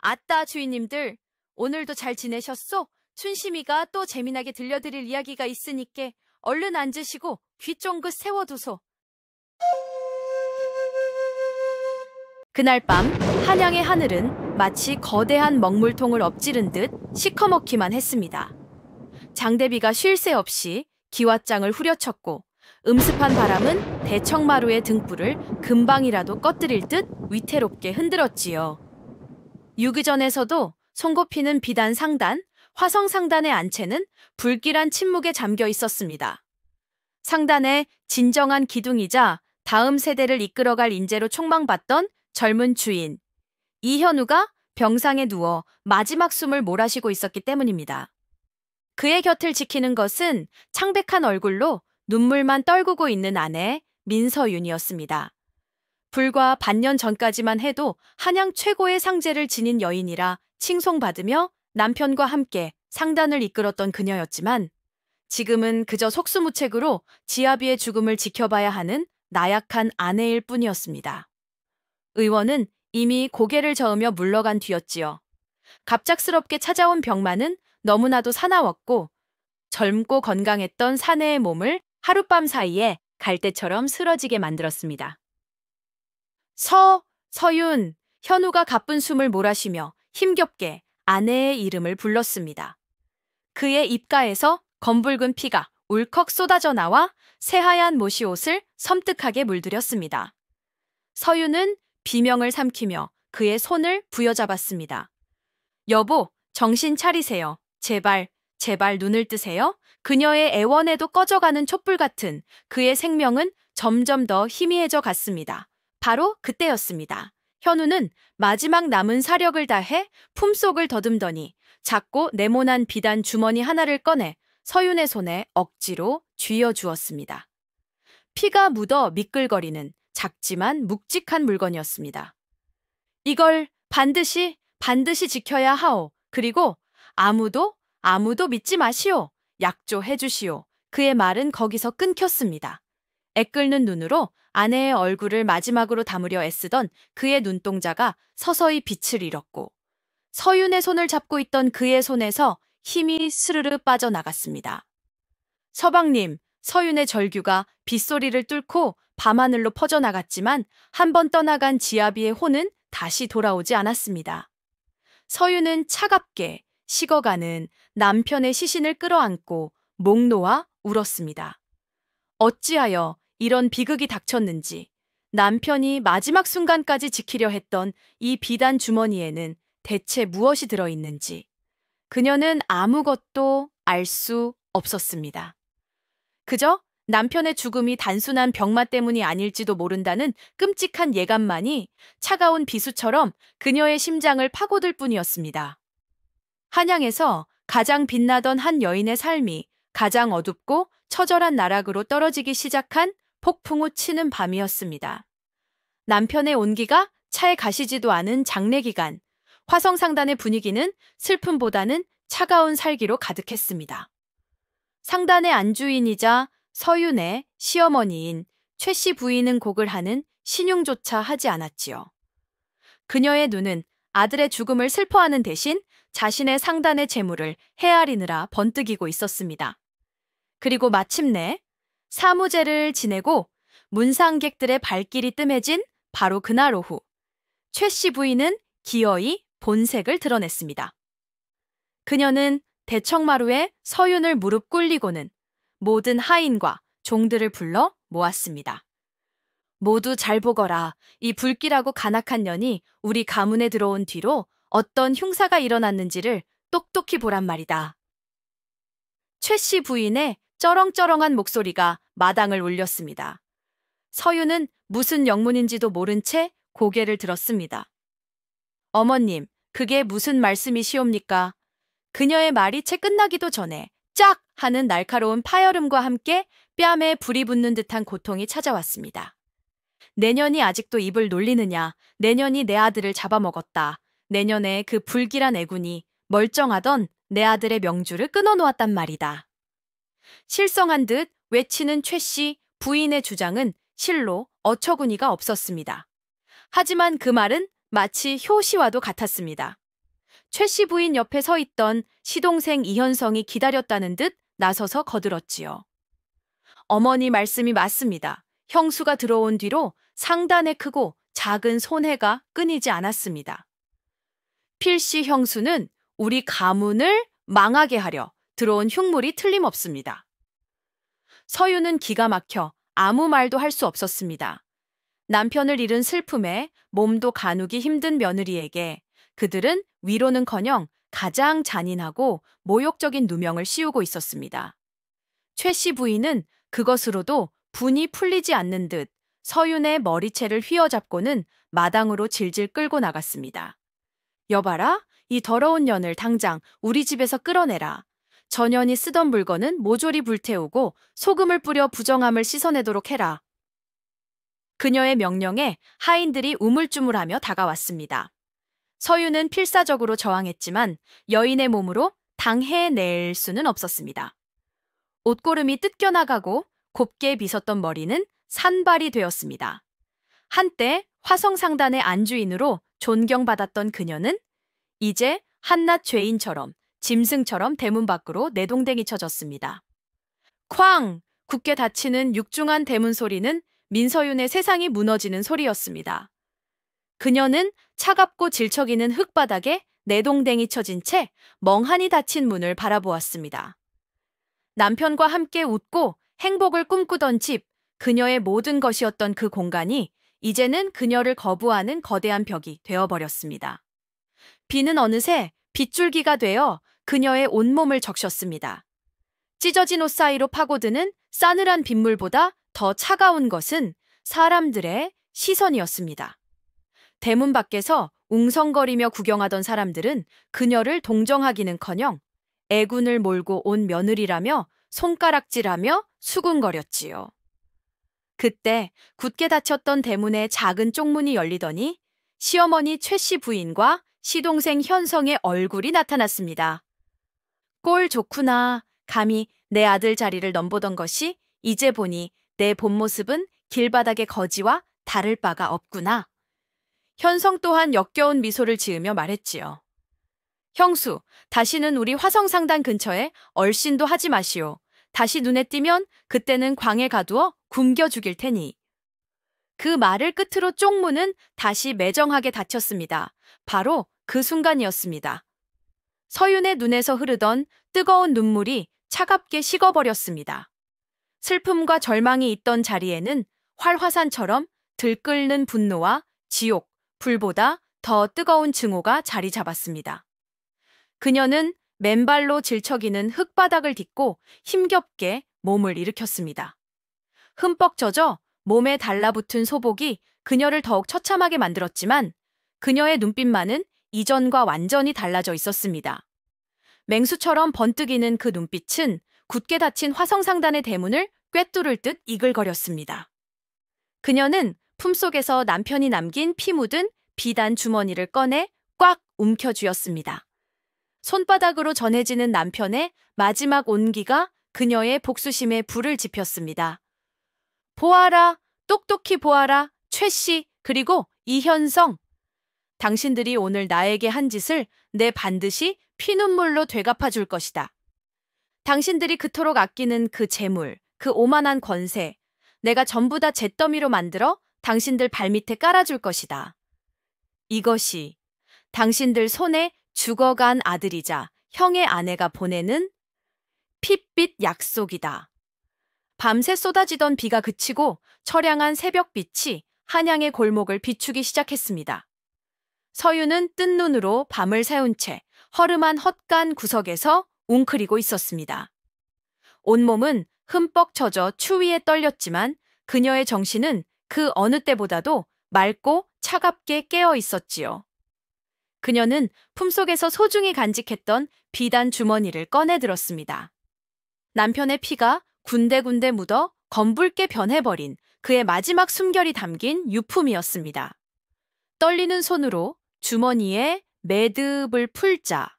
아따 주인님들, 오늘도 잘 지내셨소? 춘심이가 또 재미나게 들려드릴 이야기가 있으니께 얼른 앉으시고 귀 쫑긋 세워두소. 그날 밤 한양의 하늘은 마치 거대한 먹물통을 엎지른 듯 시커멓기만 했습니다. 장대비가 쉴 새 없이 기왓장을 후려쳤고 음습한 바람은 대청마루의 등불을 금방이라도 꺼뜨릴 듯 위태롭게 흔들었지요. 유기전에서도 손꼽히는 비단 상단, 화성 상단의 안채는 불길한 침묵에 잠겨 있었습니다. 상단의 진정한 기둥이자 다음 세대를 이끌어갈 인재로 촉망받던 젊은 주인, 이현우가 병상에 누워 마지막 숨을 몰아쉬고 있었기 때문입니다. 그의 곁을 지키는 것은 창백한 얼굴로 눈물만 떨구고 있는 아내 민서윤이었습니다. 불과 반년 전까지만 해도 한양 최고의 상제를 지닌 여인이라 칭송받으며 남편과 함께 상단을 이끌었던 그녀였지만 지금은 그저 속수무책으로 지아비의 죽음을 지켜봐야 하는 나약한 아내일 뿐이었습니다. 의원은 이미 고개를 저으며 물러간 뒤였지요. 갑작스럽게 찾아온 병마는 너무나도 사나웠고 젊고 건강했던 사내의 몸을 하룻밤 사이에 갈대처럼 쓰러지게 만들었습니다. 서윤, 현우가 가쁜 숨을 몰아쉬며 힘겹게 아내의 이름을 불렀습니다. 그의 입가에서 검붉은 피가 울컥 쏟아져 나와 새하얀 모시옷을 섬뜩하게 물들였습니다. 서윤은 비명을 삼키며 그의 손을 부여잡았습니다. 여보, 정신 차리세요. 제발 눈을 뜨세요. 그녀의 애원에도 꺼져가는 촛불 같은 그의 생명은 점점 더 희미해져 갔습니다. 바로 그때였습니다. 현우는 마지막 남은 사력을 다해 품속을 더듬더니 작고 네모난 비단 주머니 하나를 꺼내 서윤의 손에 억지로 쥐어주었습니다. 피가 묻어 미끌거리는 작지만 묵직한 물건이었습니다. 이걸 반드시 지켜야 하오. 그리고 아무도 믿지 마시오. 약조해 주시오. 그의 말은 거기서 끊겼습니다. 애끓는 눈으로 아내의 얼굴을 마지막으로 담으려 애쓰던 그의 눈동자가 서서히 빛을 잃었고 서윤의 손을 잡고 있던 그의 손에서 힘이 스르르 빠져나갔습니다. 서방님, 서윤의 절규가 빗소리를 뚫고 밤하늘로 퍼져나갔지만 한 번 떠나간 지아비의 혼은 다시 돌아오지 않았습니다. 서윤은 차갑게 식어가는 남편의 시신을 끌어안고 목 놓아 울었습니다. 어찌하여 이런 비극이 닥쳤는지, 남편이 마지막 순간까지 지키려 했던 이 비단 주머니에는 대체 무엇이 들어있는지 그녀는 아무것도 알 수 없었습니다. 그저 남편의 죽음이 단순한 병마 때문이 아닐지도 모른다는 끔찍한 예감만이 차가운 비수처럼 그녀의 심장을 파고들 뿐이었습니다. 한양에서 가장 빛나던 한 여인의 삶이 가장 어둡고 처절한 나락으로 떨어지기 시작한 폭풍우 치는 밤이었습니다. 남편의 온기가 차에 가시지도 않은 장례 기간, 화성상단의 분위기는 슬픔보다는 차가운 살기로 가득했습니다. 상단의 안주인이자 서윤의 시어머니인 최 씨 부인은 곡을 하는 신용조차 하지 않았지요. 그녀의 눈은 아들의 죽음을 슬퍼하는 대신 자신의 상단의 재물을 헤아리느라 번뜩이고 있었습니다. 그리고 마침내 사무제를 지내고 문상객들의 발길이 뜸해진 바로 그날 오후, 최 씨 부인은 기어이 본색을 드러냈습니다. 그녀는 대청마루에 서윤을 무릎 꿇리고는 모든 하인과 종들을 불러 모았습니다. 모두 잘 보거라. 이 불길하고 간악한 년이 우리 가문에 들어온 뒤로 어떤 흉사가 일어났는지를 똑똑히 보란 말이다. 최 씨 부인의 쩌렁쩌렁한 목소리가 마당을 울렸습니다. 서윤은 무슨 영문인지도 모른 채 고개를 들었습니다. 어머님, 그게 무슨 말씀이시옵니까? 그녀의 말이 채 끝나기도 전에 짝 하는 날카로운 파열음과 함께 뺨에 불이 붙는 듯한 고통이 찾아왔습니다. 내년이 아직도 입을 놀리느냐. 내년이 내 아들을 잡아먹었다. 내년에 그 불길한 애군이 멀쩡하던 내 아들의 명주를 끊어놓았단 말이다. 실성한 듯 외치는 최 씨 부인의 주장은 실로 어처구니가 없었습니다. 하지만 그 말은 마치 효시와도 같았습니다. 최 씨 부인 옆에 서 있던 시동생 이현성이 기다렸다는 듯 나서서 거들었지요. 어머니 말씀이 맞습니다. 형수가 들어온 뒤로 상단에 크고 작은 손해가 끊이지 않았습니다. 필시 형수는 우리 가문을 망하게 하려 들어온 흉물이 틀림없습니다. 서유는 기가 막혀 아무 말도 할 수 없었습니다. 남편을 잃은 슬픔에 몸도 가누기 힘든 며느리에게 그들은 위로는커녕 가장 잔인하고 모욕적인 누명을 씌우고 있었습니다. 최 씨 부인은 그것으로도 분이 풀리지 않는 듯 서윤의 머리채를 휘어잡고는 마당으로 질질 끌고 나갔습니다. 여봐라, 이 더러운 년을 당장 우리 집에서 끌어내라. 저 년이 쓰던 물건은 모조리 불태우고 소금을 뿌려 부정함을 씻어내도록 해라. 그녀의 명령에 하인들이 우물쭈물하며 다가왔습니다. 서유는 필사적으로 저항했지만 여인의 몸으로 당해낼 수는 없었습니다. 옷고름이 뜯겨나가고 곱게 빗었던 머리는 산발이 되었습니다. 한때 화성상단의 안주인으로 존경받았던 그녀는 이제 한낱 죄인처럼 짐승처럼 대문 밖으로 내동댕이 쳐졌습니다. 쾅! 굳게 닫히는 육중한 대문 소리는 민서윤의 세상이 무너지는 소리였습니다. 그녀는 차갑고 질척이는 흙바닥에 내동댕이 쳐진 채 멍하니 닫힌 문을 바라보았습니다. 남편과 함께 웃고 행복을 꿈꾸던 집, 그녀의 모든 것이었던 그 공간이 이제는 그녀를 거부하는 거대한 벽이 되어버렸습니다. 비는 어느새 빗줄기가 되어 그녀의 온몸을 적셨습니다. 찢어진 옷 사이로 파고드는 싸늘한 빗물보다 더 차가운 것은 사람들의 시선이었습니다. 대문 밖에서 웅성거리며 구경하던 사람들은 그녀를 동정하기는커녕 애군을 몰고 온 며느리라며 손가락질하며 수군거렸지요. 그때 굳게 닫혔던 대문의 작은 쪽문이 열리더니 시어머니 최 씨 부인과 시동생 현성의 얼굴이 나타났습니다. 꼴 좋구나. 감히 내 아들 자리를 넘보던 것이 이제 보니 내 본 모습은 길바닥의 거지와 다를 바가 없구나. 현성 또한 역겨운 미소를 지으며 말했지요. 형수, 다시는 우리 화성상단 근처에 얼씬도 하지 마시오. 다시 눈에 띄면 그때는 광에 가두어 굶겨 죽일 테니. 그 말을 끝으로 쪽문은 다시 매정하게 닫혔습니다. 바로 그 순간이었습니다. 서윤의 눈에서 흐르던 뜨거운 눈물이 차갑게 식어버렸습니다. 슬픔과 절망이 있던 자리에는 활화산처럼 들끓는 분노와 지옥, 불보다 더 뜨거운 증오가 자리 잡았습니다. 그녀는 맨발로 질척이는 흙바닥을 딛고 힘겹게 몸을 일으켰습니다. 흠뻑 젖어 몸에 달라붙은 소복이 그녀를 더욱 처참하게 만들었지만 그녀의 눈빛만은 이전과 완전히 달라져 있었습니다. 맹수처럼 번뜩이는 그 눈빛은 굳게 닫힌 화성상단의 대문을 꿰뚫을 듯 이글거렸습니다. 그녀는 품속에서 남편이 남긴 피 묻은 비단 주머니를 꺼내 꽉 움켜쥐었습니다. 손바닥으로 전해지는 남편의 마지막 온기가 그녀의 복수심에 불을 지폈습니다. 보아라, 똑똑히 보아라, 최 씨, 그리고 이현성. 당신들이 오늘 나에게 한 짓을 내 반드시 피눈물로 되갚아 줄 것이다. 당신들이 그토록 아끼는 그 재물, 그 오만한 권세, 내가 전부 다 잿더미로 만들어 당신들 발밑에 깔아줄 것이다. 이것이 당신들 손에 죽어간 아들이자 형의 아내가 보내는 핏빛 약속이다. 밤새 쏟아지던 비가 그치고 처량한 새벽빛이 한양의 골목을 비추기 시작했습니다. 서유는 뜬 눈으로 밤을 새운 채 허름한 헛간 구석에서 웅크리고 있었습니다. 온몸은 흠뻑 젖어 추위에 떨렸지만 그녀의 정신은 그 어느 때보다도 맑고 차갑게 깨어 있었지요. 그녀는 품속에서 소중히 간직했던 비단 주머니를 꺼내 들었습니다. 남편의 피가 군데군데 묻어 검붉게 변해버린 그의 마지막 숨결이 담긴 유품이었습니다. 떨리는 손으로 주머니에 매듭을 풀자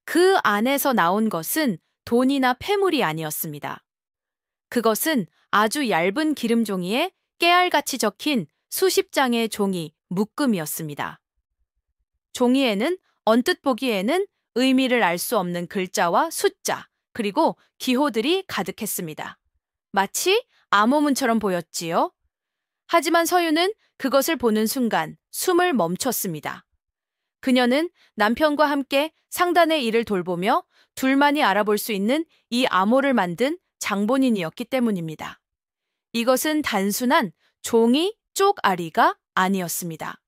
그 안에서 나온 것은 돈이나 폐물이 아니었습니다. 그것은 아주 얇은 기름 종이에 깨알같이 적힌 수십 장의 종이 묶음이었습니다. 종이에는 언뜻 보기에는 의미를 알 수 없는 글자와 숫자, 그리고 기호들이 가득했습니다. 마치 암호문처럼 보였지요. 하지만 서유는 그것을 보는 순간 숨을 멈췄습니다. 그녀는 남편과 함께 상단의 일을 돌보며 둘만이 알아볼 수 있는 이 암호를 만든 장본인이었기 때문입니다. 이것은 단순한 종이 쪽아리가 아니었습니다.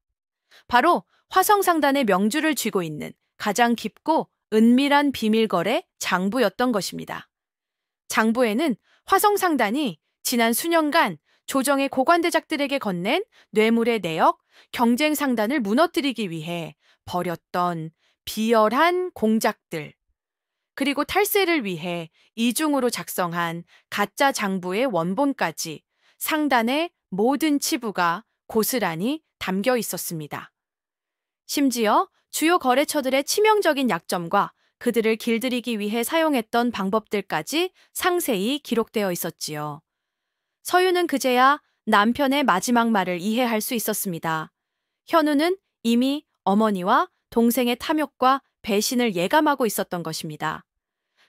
바로 화성상단의 명주를 쥐고 있는 가장 깊고 은밀한 비밀거래 장부였던 것입니다. 장부에는 화성상단이 지난 수년간 조정의 고관대작들에게 건넨 뇌물의 내역, 경쟁 상단을 무너뜨리기 위해 벌였던 비열한 공작들, 그리고 탈세를 위해 이중으로 작성한 가짜 장부의 원본까지 상단의 모든 치부가 고스란히 담겨 있었습니다. 심지어 주요 거래처들의 치명적인 약점과 그들을 길들이기 위해 사용했던 방법들까지 상세히 기록되어 있었지요. 서유는 그제야 남편의 마지막 말을 이해할 수 있었습니다. 현우는 이미 어머니와 동생의 탐욕과 배신을 예감하고 있었던 것입니다.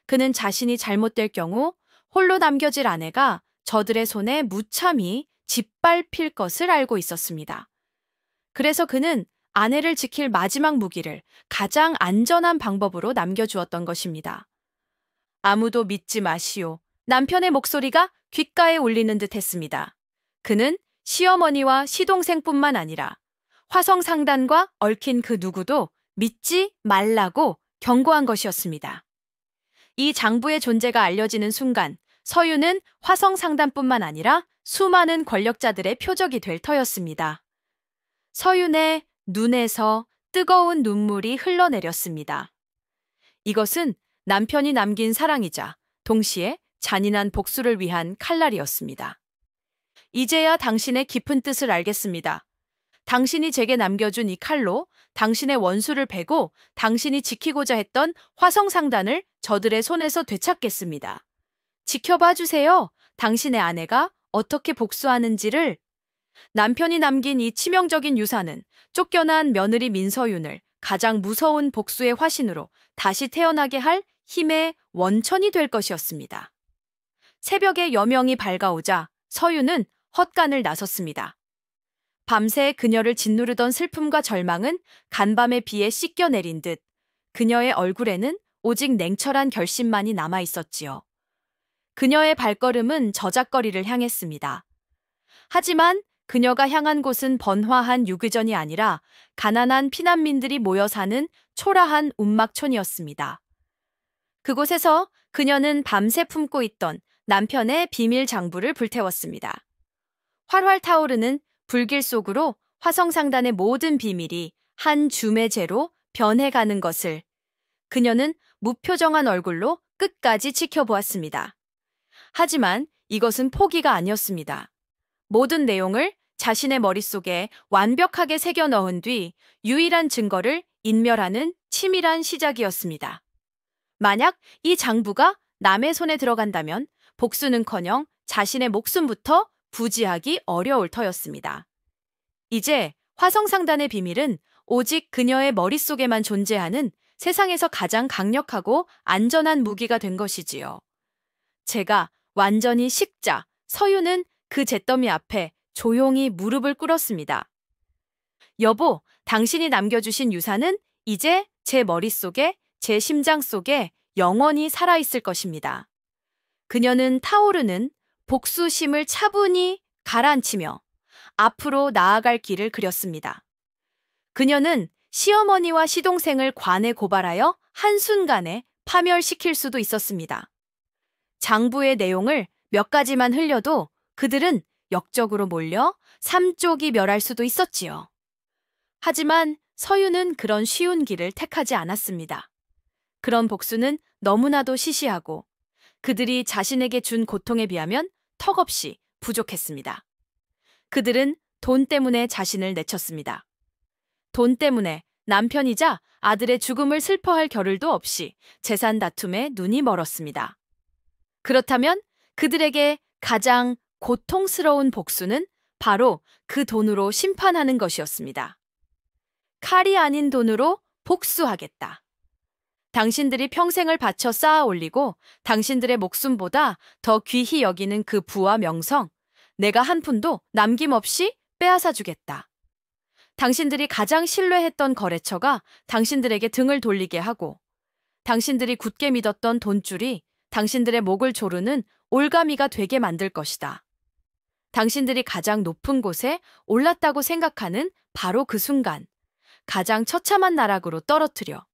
그는 자신이 잘못될 경우 홀로 남겨질 아내가 저들의 손에 무참히 짓밟힐 것을 알고 있었습니다. 그래서 그는 아내를 지킬 마지막 무기를 가장 안전한 방법으로 남겨주었던 것입니다. 아무도 믿지 마시오. 남편의 목소리가 귓가에 울리는 듯 했습니다. 그는 시어머니와 시동생뿐만 아니라 화성상단과 얽힌 그 누구도 믿지 말라고 경고한 것이었습니다. 이 장부의 존재가 알려지는 순간 서유는 화성상단뿐만 아니라 수많은 권력자들의 표적이 될 터였습니다. 서윤의 눈에서 뜨거운 눈물이 흘러내렸습니다. 이것은 남편이 남긴 사랑이자 동시에 잔인한 복수를 위한 칼날이었습니다. 이제야 당신의 깊은 뜻을 알겠습니다. 당신이 제게 남겨준 이 칼로 당신의 원수를 베고 당신이 지키고자 했던 화성상단을 저들의 손에서 되찾겠습니다. 지켜봐 주세요. 당신의 아내가 어떻게 복수하는지를. 남편이 남긴 이 치명적인 유산은 쫓겨난 며느리 민서윤을 가장 무서운 복수의 화신으로 다시 태어나게 할 힘의 원천이 될 것이었습니다. 새벽에 여명이 밝아오자 서윤은 헛간을 나섰습니다. 밤새 그녀를 짓누르던 슬픔과 절망은 간밤의 비에 씻겨 내린 듯 그녀의 얼굴에는 오직 냉철한 결심만이 남아 있었지요. 그녀의 발걸음은 저작거리를 향했습니다. 하지만 그녀가 향한 곳은 번화한 유기전이 아니라 가난한 피난민들이 모여 사는 초라한 운막촌이었습니다. 그곳에서 그녀는 밤새 품고 있던 남편의 비밀 장부를 불태웠습니다. 활활 타오르는 불길 속으로 화성상단의 모든 비밀이 한 줌의 재로 변해가는 것을 그녀는 무표정한 얼굴로 끝까지 지켜보았습니다. 하지만 이것은 포기가 아니었습니다. 모든 내용을 자신의 머릿속에 완벽하게 새겨 넣은 뒤 유일한 증거를 인멸하는 치밀한 시작이었습니다. 만약 이 장부가 남의 손에 들어간다면 복수는커녕 자신의 목숨부터 부지하기 어려울 터였습니다. 이제 화성상단의 비밀은 오직 그녀의 머릿속에만 존재하는 세상에서 가장 강력하고 안전한 무기가 된 것이지요. 제가 완전히 식자, 서유는 그 잿더미 앞에 조용히 무릎을 꿇었습니다. 여보, 당신이 남겨주신 유산은 이제 제 머릿속에, 제 심장 속에 영원히 살아있을 것입니다. 그녀는 타오르는 복수심을 차분히 가라앉히며 앞으로 나아갈 길을 그렸습니다. 그녀는 시어머니와 시동생을 관에 고발하여 한순간에 파멸시킬 수도 있었습니다. 장부의 내용을 몇 가지만 흘려도 그들은 역적으로 몰려 삼쪽이 멸할 수도 있었지요. 하지만 서유는 그런 쉬운 길을 택하지 않았습니다. 그런 복수는 너무나도 시시하고 그들이 자신에게 준 고통에 비하면 턱없이 부족했습니다. 그들은 돈 때문에 자신을 내쳤습니다. 돈 때문에 남편이자 아들의 죽음을 슬퍼할 겨를도 없이 재산 다툼에 눈이 멀었습니다. 그렇다면 그들에게 가장 고통스러운 복수는 바로 그 돈으로 심판하는 것이었습니다. 칼이 아닌 돈으로 복수하겠다. 당신들이 평생을 바쳐 쌓아 올리고 당신들의 목숨보다 더 귀히 여기는 그 부와 명성, 내가 한 푼도 남김없이 빼앗아 주겠다. 당신들이 가장 신뢰했던 거래처가 당신들에게 등을 돌리게 하고, 당신들이 굳게 믿었던 돈줄이 당신들의 목을 조르는 올가미가 되게 만들 것이다. 당신들이 가장 높은 곳에 올랐다고 생각하는 바로 그 순간, 가장 처참한 나락으로 떨어뜨려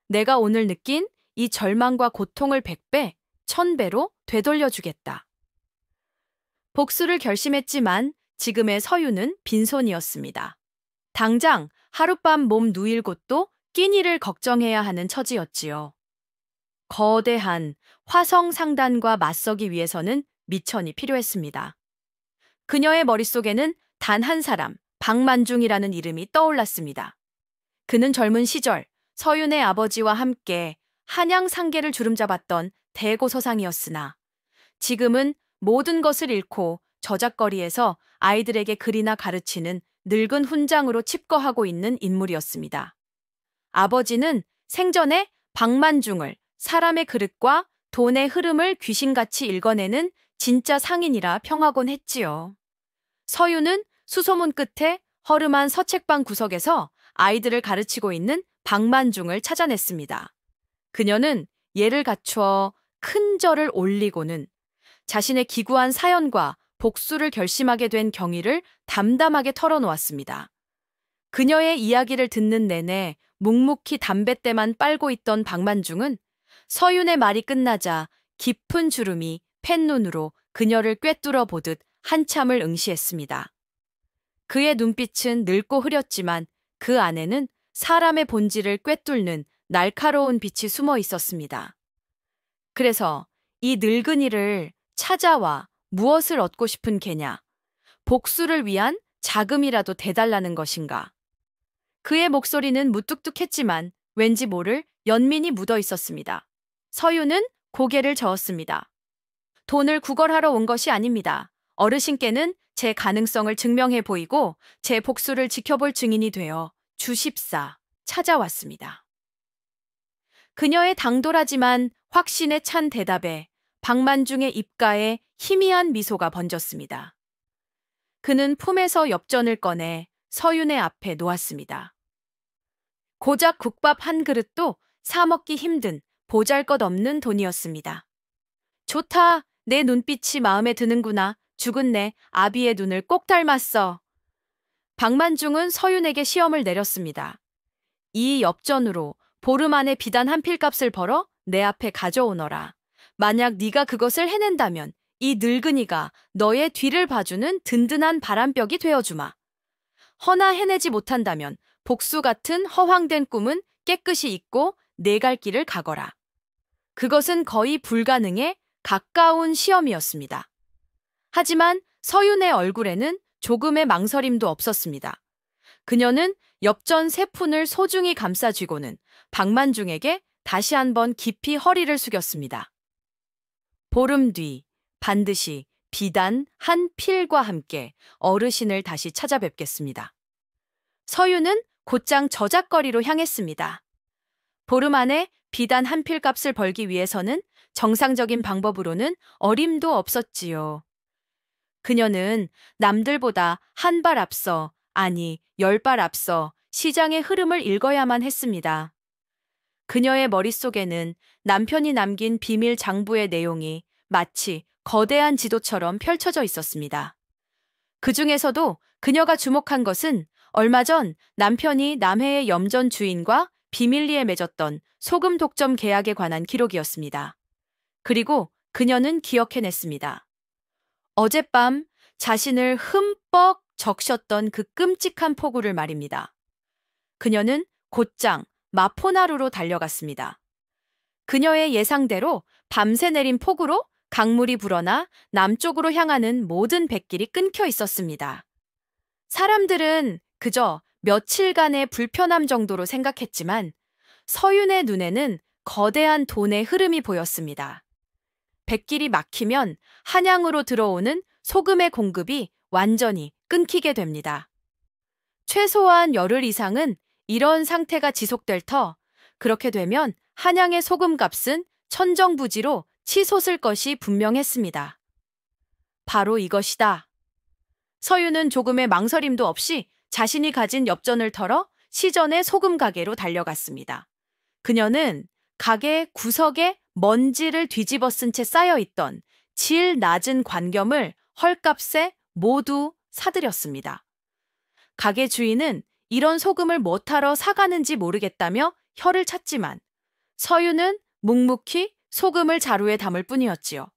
내가 오늘 느낀 이 절망과 고통을 100배, 1000배로 되돌려주겠다. 복수를 결심했지만 지금의 서유는 빈손이었습니다. 당장 하룻밤 몸 누일 곳도 끼니를 걱정해야 하는 처지였지요. 거대한 화성 상단과 맞서기 위해서는 미천이 필요했습니다. 그녀의 머릿속에는 단 한 사람, 박만중이라는 이름이 떠올랐습니다. 그는 젊은 시절 서윤의 아버지와 함께 한양 상계를 주름잡았던 대고서상이었으나 지금은 모든 것을 잃고 저작거리에서 아이들에게 글이나 가르치는 늙은 훈장으로 칩거하고 있는 인물이었습니다. 아버지는 생전에 박만중을 사람의 그릇과 돈의 흐름을 귀신같이 읽어내는 진짜 상인이라 평하곤 했지요. 서유는 수소문 끝에 허름한 서책방 구석에서 아이들을 가르치고 있는 박만중을 찾아냈습니다. 그녀는 예를 갖추어 큰 절을 올리고는 자신의 기구한 사연과 복수를 결심하게 된 경위를 담담하게 털어놓았습니다. 그녀의 이야기를 듣는 내내 묵묵히 담뱃대만 빨고 있던 박만중은 서윤의 말이 끝나자 깊은 주름이 펜눈으로 그녀를 꿰뚫어 보듯 한참을 응시했습니다. 그의 눈빛은 늙고 흐렸지만 그 안에는 사람의 본질을 꿰뚫는 날카로운 빛이 숨어 있었습니다. 그래서 이 늙은이를 찾아와 무엇을 얻고 싶은 개냐? 복수를 위한 자금이라도 대달라는 것인가? 그의 목소리는 무뚝뚝했지만 왠지 모를 연민이 묻어 있었습니다. 서유는 고개를 저었습니다. 돈을 구걸하러 온 것이 아닙니다. 어르신께는 제 가능성을 증명해 보이고 제 복수를 지켜볼 증인이 되어 주십사 찾아왔습니다. 그녀의 당돌하지만 확신에 찬 대답에 박만중의 입가에 희미한 미소가 번졌습니다. 그는 품에서 엽전을 꺼내 서윤의 앞에 놓았습니다. 고작 국밥 한 그릇도 사 먹기 힘든 보잘것없는 돈이었습니다. 좋다, 내 눈빛이 마음에 드는구나. 죽은 내 아비의 눈을 꼭 닮았어. 박만중은 서윤에게 시험을 내렸습니다. 이 엽전으로 보름 안에 비단 한 필값을 벌어 내 앞에 가져오너라. 만약 네가 그것을 해낸다면 이 늙은이가 너의 뒤를 봐주는 든든한 바람벽이 되어주마. 허나 해내지 못한다면 복수 같은 허황된 꿈은 깨끗이 잊고 내 갈 길을 가거라. 그것은 거의 불가능에 가까운 시험이었습니다. 하지만 서윤의 얼굴에는 조금의 망설임도 없었습니다. 그녀는 엽전 3푼을 소중히 감싸쥐고는 박만중에게 다시 한번 깊이 허리를 숙였습니다. 보름 뒤 반드시 비단 한 필과 함께 어르신을 다시 찾아뵙겠습니다. 서윤은 곧장 저작거리로 향했습니다. 보름 안에 비단 한 필값을 벌기 위해서는 정상적인 방법으로는 어림도 없었지요. 그녀는 남들보다 한 발 앞서, 아니 10발 앞서 시장의 흐름을 읽어야만 했습니다. 그녀의 머릿속에는 남편이 남긴 비밀 장부의 내용이 마치 거대한 지도처럼 펼쳐져 있었습니다. 그 중에서도 그녀가 주목한 것은 얼마 전 남편이 남해의 염전 주인과 비밀리에 맺었던 소금 독점 계약에 관한 기록이었습니다. 그리고 그녀는 기억해냈습니다. 어젯밤 자신을 흠뻑 적셨던 그 끔찍한 폭우를 말입니다. 그녀는 곧장 마포나루로 달려갔습니다. 그녀의 예상대로 밤새 내린 폭우로 강물이 불어나 남쪽으로 향하는 모든 뱃길이 끊겨 있었습니다. 사람들은 그저 며칠간의 불편함 정도로 생각했지만 서윤의 눈에는 거대한 돈의 흐름이 보였습니다. 뱃길이 막히면 한양으로 들어오는 소금의 공급이 완전히 끊기게 됩니다. 최소한 열흘 이상은 이런 상태가 지속될 터 그렇게 되면 한양의 소금값은 천정부지로 치솟을 것이 분명했습니다. 바로 이것이다. 서유는 조금의 망설임도 없이 자신이 가진 엽전을 털어 시전의 소금 가게로 달려갔습니다. 그녀는 가게 구석에 먼지를 뒤집어 쓴 채 쌓여있던 질 낮은 관겸을 헐값에 모두 사들였습니다. 가게 주인은 이런 소금을 뭐하러 사가는지 모르겠다며 혀를 찼지만 서유는 묵묵히 소금을 자루에 담을 뿐이었지요.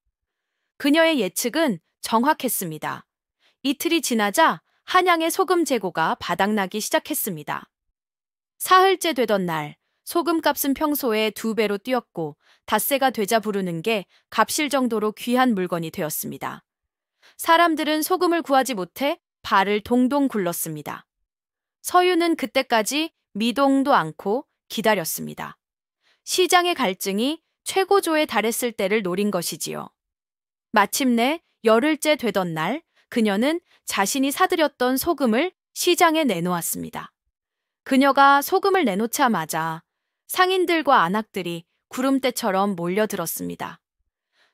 그녀의 예측은 정확했습니다. 이틀이 지나자 한양의 소금 재고가 바닥나기 시작했습니다. 사흘째 되던 날 소금값은 평소에 2배로 뛰었고 닷새가 되자 부르는 게 값일 정도로 귀한 물건이 되었습니다. 사람들은 소금을 구하지 못해 발을 동동 굴렀습니다. 서유는 그때까지 미동도 않고 기다렸습니다. 시장의 갈증이 최고조에 달했을 때를 노린 것이지요. 마침내 열흘째 되던 날 그녀는 자신이 사들였던 소금을 시장에 내놓았습니다. 그녀가 소금을 내놓자마자 상인들과 안악들이 구름대처럼 몰려들었습니다.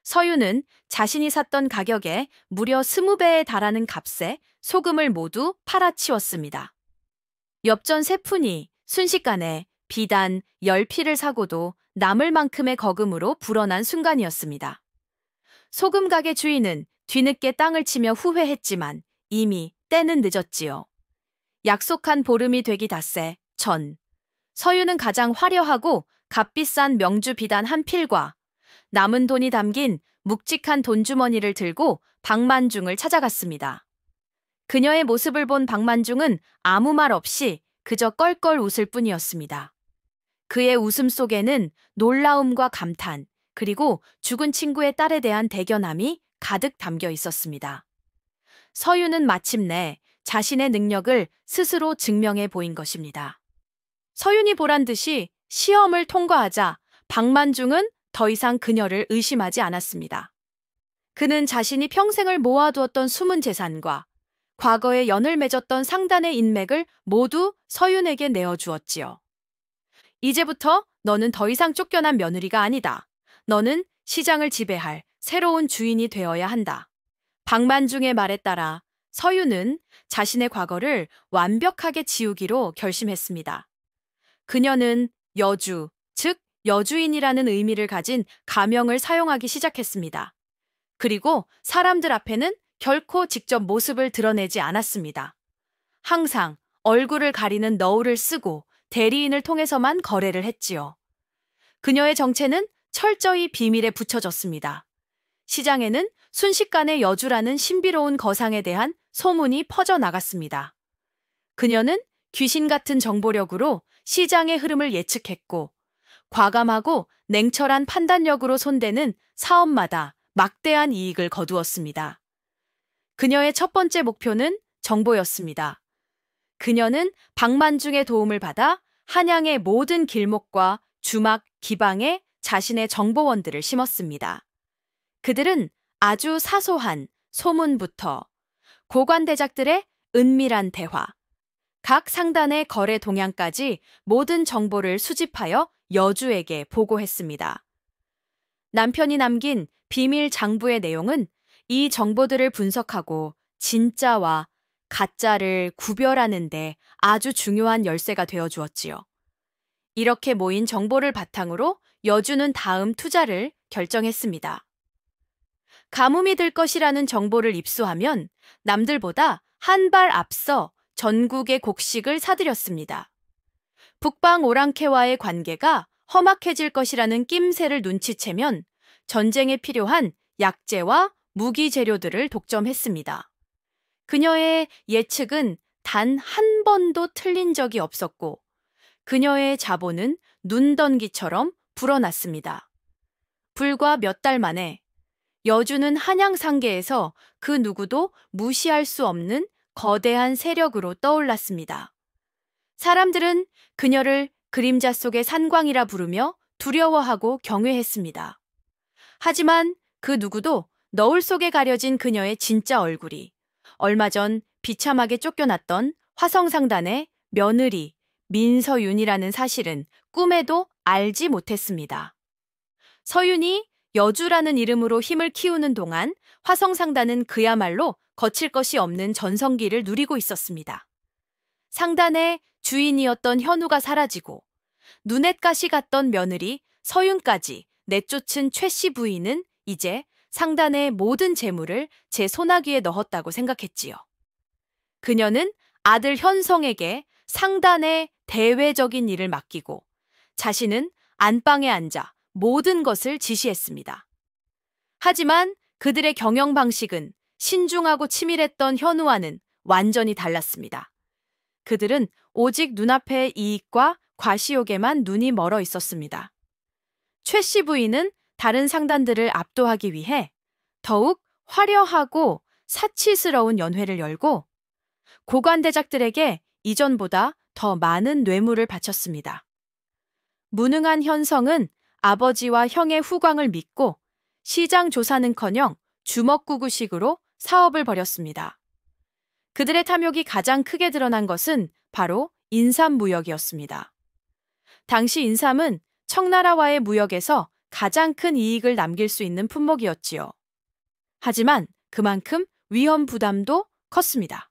서유는 자신이 샀던 가격에 무려 20배에 달하는 값에 소금을 모두 팔아치웠습니다. 엽전 3푼이 순식간에 비단 10피를 사고도 남을 만큼의 거금으로 불어난 순간이었습니다. 소금 가게 주인은 뒤늦게 땅을 치며 후회했지만 이미 때는 늦었지요. 약속한 보름이 되기 닷새 전 서유는 가장 화려하고 값비싼 명주 비단 1필과 남은 돈이 담긴 묵직한 돈주머니를 들고 박만중을 찾아갔습니다. 그녀의 모습을 본 박만중은 아무 말 없이 그저 껄껄 웃을 뿐이었습니다. 그의 웃음 속에는 놀라움과 감탄, 그리고 죽은 친구의 딸에 대한 대견함이 가득 담겨 있었습니다. 서유는 마침내 자신의 능력을 스스로 증명해 보인 것입니다. 서윤이 보란 듯이 시험을 통과하자 박만중은 더 이상 그녀를 의심하지 않았습니다. 그는 자신이 평생을 모아두었던 숨은 재산과 과거에 연을 맺었던 상단의 인맥을 모두 서윤에게 내어주었지요. 이제부터 너는 더 이상 쫓겨난 며느리가 아니다. 너는 시장을 지배할 새로운 주인이 되어야 한다. 박만중의 말에 따라 서유는 자신의 과거를 완벽하게 지우기로 결심했습니다. 그녀는 여주, 즉 여주인이라는 의미를 가진 가명을 사용하기 시작했습니다. 그리고 사람들 앞에는 결코 직접 모습을 드러내지 않았습니다. 항상 얼굴을 가리는 너울을 쓰고 대리인을 통해서만 거래를 했지요. 그녀의 정체는 철저히 비밀에 붙여졌습니다. 시장에는 순식간에 여주라는 신비로운 거상에 대한 소문이 퍼져나갔습니다. 그녀는 귀신 같은 정보력으로 시장의 흐름을 예측했고 과감하고 냉철한 판단력으로 손대는 사업마다 막대한 이익을 거두었습니다. 그녀의 첫 번째 목표는 정보였습니다. 그녀는 박만중의 도움을 받아 한양의 모든 길목과 주막, 기방에 자신의 정보원들을 심었습니다. 그들은 아주 사소한 소문부터 고관대작들의 은밀한 대화, 각 상단의 거래 동향까지 모든 정보를 수집하여 여주에게 보고했습니다. 남편이 남긴 비밀 장부의 내용은 이 정보들을 분석하고 진짜와 가짜를 구별하는 데 아주 중요한 열쇠가 되어 주었지요. 이렇게 모인 정보를 바탕으로 여주는 다음 투자를 결정했습니다. 가뭄이 들 것이라는 정보를 입수하면 남들보다 한 발 앞서 전국의 곡식을 사들였습니다. 북방 오랑캐와의 관계가 험악해질 것이라는 낌새를 눈치채면 전쟁에 필요한 약재와 무기 재료들을 독점했습니다. 그녀의 예측은 단 한 번도 틀린 적이 없었고 그녀의 자본은 눈던기처럼 불어났습니다. 불과 몇 달 만에 여주는 한양 상계에서 그 누구도 무시할 수 없는 거대한 세력으로 떠올랐습니다. 사람들은 그녀를 그림자 속의 산광이라 부르며 두려워하고 경외했습니다. 하지만 그 누구도 너울 속에 가려진 그녀의 진짜 얼굴이 얼마 전 비참하게 쫓겨났던 화성상단의 며느리 민서윤이라는 사실은 꿈에도 알지 못했습니다. 서윤이 여주라는 이름으로 힘을 키우는 동안 화성상단은 그야말로 거칠 것이 없는 전성기를 누리고 있었습니다. 상단의 주인이었던 현우가 사라지고 눈엣가시 같던 며느리 서윤까지 내쫓은 최씨 부인은 이제 상단의 모든 재물을 제 소나기에 넣었다고 생각했지요. 그녀는 아들 현성에게 상단의 대외적인 일을 맡기고 자신은 안방에 앉아 모든 것을 지시했습니다. 하지만 그들의 경영 방식은 신중하고 치밀했던 현우와는 완전히 달랐습니다. 그들은 오직 눈앞의 이익과 과시욕에만 눈이 멀어 있었습니다. 최씨 부인은 다른 상단들을 압도하기 위해 더욱 화려하고 사치스러운 연회를 열고 고관대작들에게 이전보다 더 많은 뇌물을 바쳤습니다. 무능한 현성은 아버지와 형의 후광을 믿고 시장 조사는커녕 주먹구구식으로 사업을 벌였습니다. 그들의 탐욕이 가장 크게 드러난 것은 바로 인삼무역이었습니다. 당시 인삼은 청나라와의 무역에서 가장 큰 이익을 남길 수 있는 품목이었지요. 하지만 그만큼 위험 부담도 컸습니다.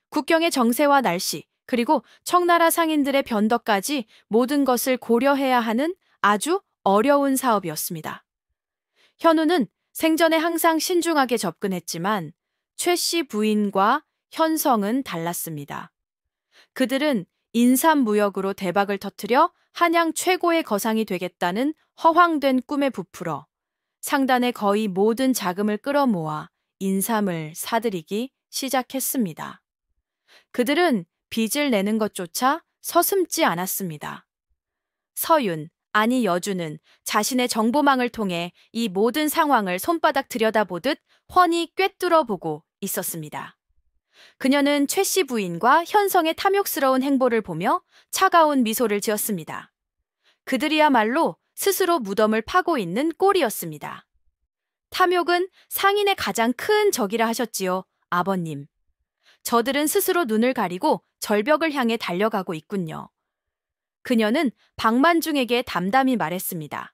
국경의 정세와 날씨, 그리고 청나라 상인들의 변덕까지 모든 것을 고려해야 하는 아주 어려운 사업이었습니다. 현우는 생전에 항상 신중하게 접근했지만 최씨 부인과 현성은 달랐습니다. 그들은 인삼무역으로 대박을 터뜨려 한양 최고의 거상이 되겠다는 허황된 꿈에 부풀어 상단의 거의 모든 자금을 끌어모아 인삼을 사들이기 시작했습니다. 그들은 빚을 내는 것조차 서슴지 않았습니다. 서윤, 아니 여주는 자신의 정보망을 통해 이 모든 상황을 손바닥 들여다보듯 훤히 꿰뚫어 보고 있었습니다. 그녀는 최씨 부인과 현성의 탐욕스러운 행보를 보며 차가운 미소를 지었습니다. 그들이야말로 스스로 무덤을 파고 있는 꼴이었습니다. 탐욕은 상인의 가장 큰 적이라 하셨지요, 아버님. 저들은 스스로 눈을 가리고 절벽을 향해 달려가고 있군요. 그녀는 박만중에게 담담히 말했습니다.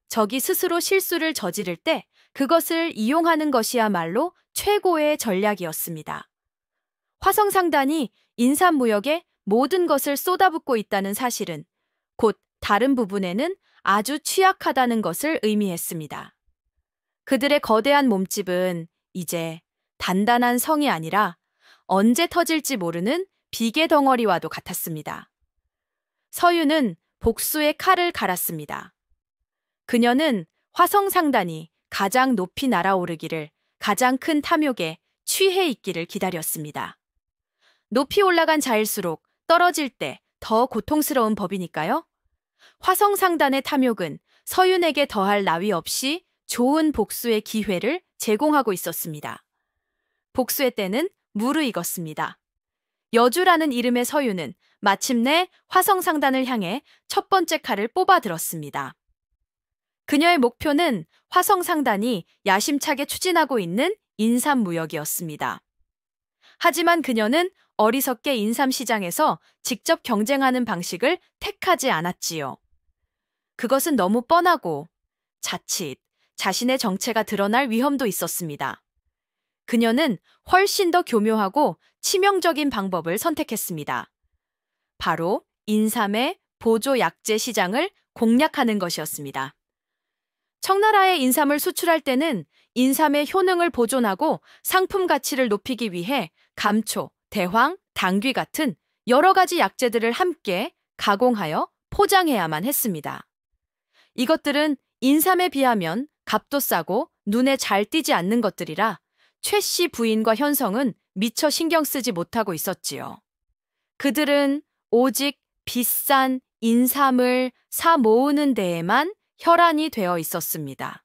적이 스스로 실수를 저지를 때 그것을 이용하는 것이야말로 최고의 전략이었습니다. 화성상단이 인삼무역에 모든 것을 쏟아붓고 있다는 사실은 곧 다른 부분에는 아주 취약하다는 것을 의미했습니다. 그들의 거대한 몸집은 이제 단단한 성이 아니라 언제 터질지 모르는 비계 덩어리와도 같았습니다. 서윤은 복수의 칼을 갈았습니다. 그녀는 화성상단이 가장 높이 날아오르기를 가장 큰 탐욕에 취해 있기를 기다렸습니다. 높이 올라간 자일수록 떨어질 때 더 고통스러운 법이니까요. 화성상단의 탐욕은 서윤에게 더할 나위 없이 좋은 복수의 기회를 제공하고 있었습니다. 복수의 때는 무르익었습니다. 여주라는 이름의 서윤은 마침내 화성상단을 향해 첫 번째 칼을 뽑아들었습니다. 그녀의 목표는 화성상단이 야심차게 추진하고 있는 인삼무역이었습니다. 하지만 그녀는 어리석게 인삼시장에서 직접 경쟁하는 방식을 택하지 않았지요. 그것은 너무 뻔하고 자칫 자신의 정체가 드러날 위험도 있었습니다. 그녀는 훨씬 더 교묘하고 치명적인 방법을 선택했습니다. 바로 인삼의 보조약재 시장을 공략하는 것이었습니다. 청나라에 인삼을 수출할 때는 인삼의 효능을 보존하고 상품 가치를 높이기 위해 감초, 대황, 당귀 같은 여러 가지 약재들을 함께 가공하여 포장해야만 했습니다. 이것들은 인삼에 비하면 값도 싸고 눈에 잘 띄지 않는 것들이라 최씨 부인과 현성은 미처 신경 쓰지 못하고 있었지요. 그들은 오직 비싼 인삼을 사 모으는 데에만 혈안이 되어 있었습니다.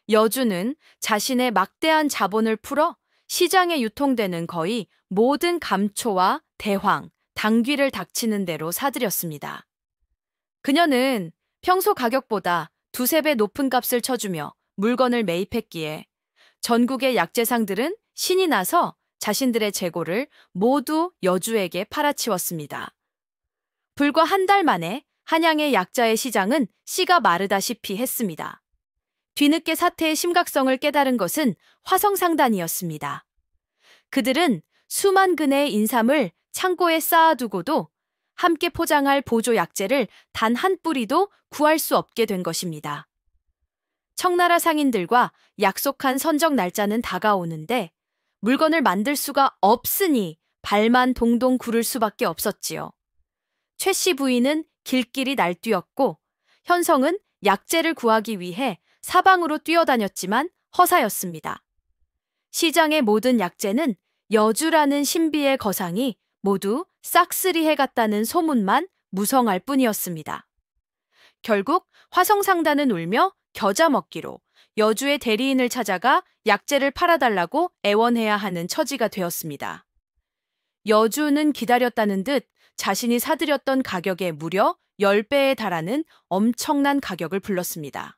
여주는 자신의 막대한 자본을 풀어 시장에 유통되는 거의 모든 감초와 대황, 당귀를 닥치는 대로 사들였습니다. 그녀는 평소 가격보다 두세 배 높은 값을 쳐주며 물건을 매입했기에 전국의 약재상들은 신이 나서 자신들의 재고를 모두 여주에게 팔아치웠습니다. 불과 한 달 만에 한양의 약자의 시장은 씨가 마르다시피 했습니다. 뒤늦게 사태의 심각성을 깨달은 것은 화성상단이었습니다. 그들은 수만 근의 인삼을 창고에 쌓아두고도 함께 포장할 보조 약재를 단 한 뿌리도 구할 수 없게 된 것입니다. 청나라 상인들과 약속한 선적 날짜는 다가오는데 물건을 만들 수가 없으니 발만 동동 구를 수밖에 없었지요. 최 씨 부인은 길길이 날뛰었고 현성은 약재를 구하기 위해 사방으로 뛰어다녔지만 허사였습니다. 시장의 모든 약재는 여주라는 신비의 거상이 모두 싹쓸이해 갔다는 소문만 무성할 뿐이었습니다. 결국 화성상단은 울며 겨자 먹기로 여주의 대리인을 찾아가 약재를 팔아달라고 애원해야 하는 처지가 되었습니다. 여주는 기다렸다는 듯 자신이 사들였던 가격에 무려 10배에 달하는 엄청난 가격을 불렀습니다.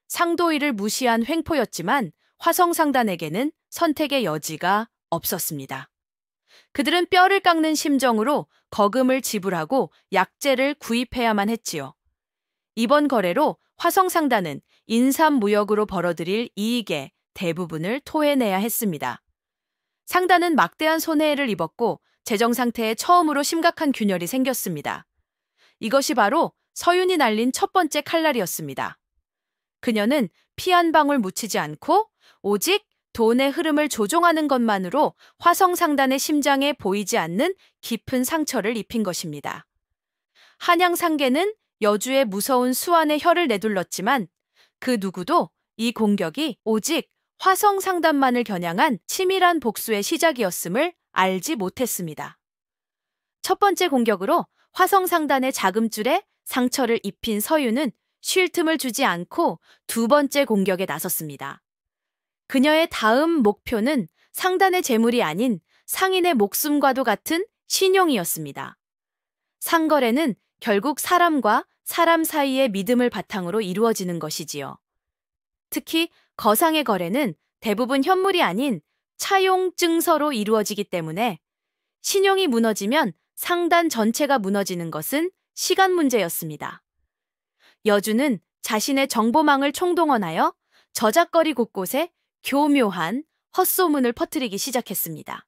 상도일을 무시한 횡포였지만 화성상단에게는 선택의 여지가 없었습니다. 그들은 뼈를 깎는 심정으로 거금을 지불하고 약재를 구입해야만 했지요. 이번 거래로 화성상단은 인삼무역으로 벌어들일 이익의 대부분을 토해내야 했습니다. 상단은 막대한 손해를 입었고 재정 상태에 처음으로 심각한 균열이 생겼습니다. 이것이 바로 서윤이 날린 첫 번째 칼날이었습니다. 그녀는 피 한 방울 묻히지 않고 오직 돈의 흐름을 조종하는 것만으로 화성상단의 심장에 보이지 않는 깊은 상처를 입힌 것입니다. 한양 상계는 여주의 무서운 수완에 혀를 내둘렀지만 그 누구도 이 공격이 오직 화성상단만을 겨냥한 치밀한 복수의 시작이었음을 알지 못했습니다. 첫 번째 공격으로 화성상단의 자금줄에 상처를 입힌 서윤은 쉴 틈을 주지 않고 두 번째 공격에 나섰습니다. 그녀의 다음 목표는 상단의 재물이 아닌 상인의 목숨과도 같은 신용이었습니다. 상거래는 결국 사람과 사람 사이의 믿음을 바탕으로 이루어지는 것이지요. 특히 거상의 거래는 대부분 현물이 아닌 차용 증서로 이루어지기 때문에 신용이 무너지면 상단 전체가 무너지는 것은 시간 문제였습니다. 여주는 자신의 정보망을 총동원하여 저작거리 곳곳에 교묘한 헛소문을 퍼뜨리기 시작했습니다.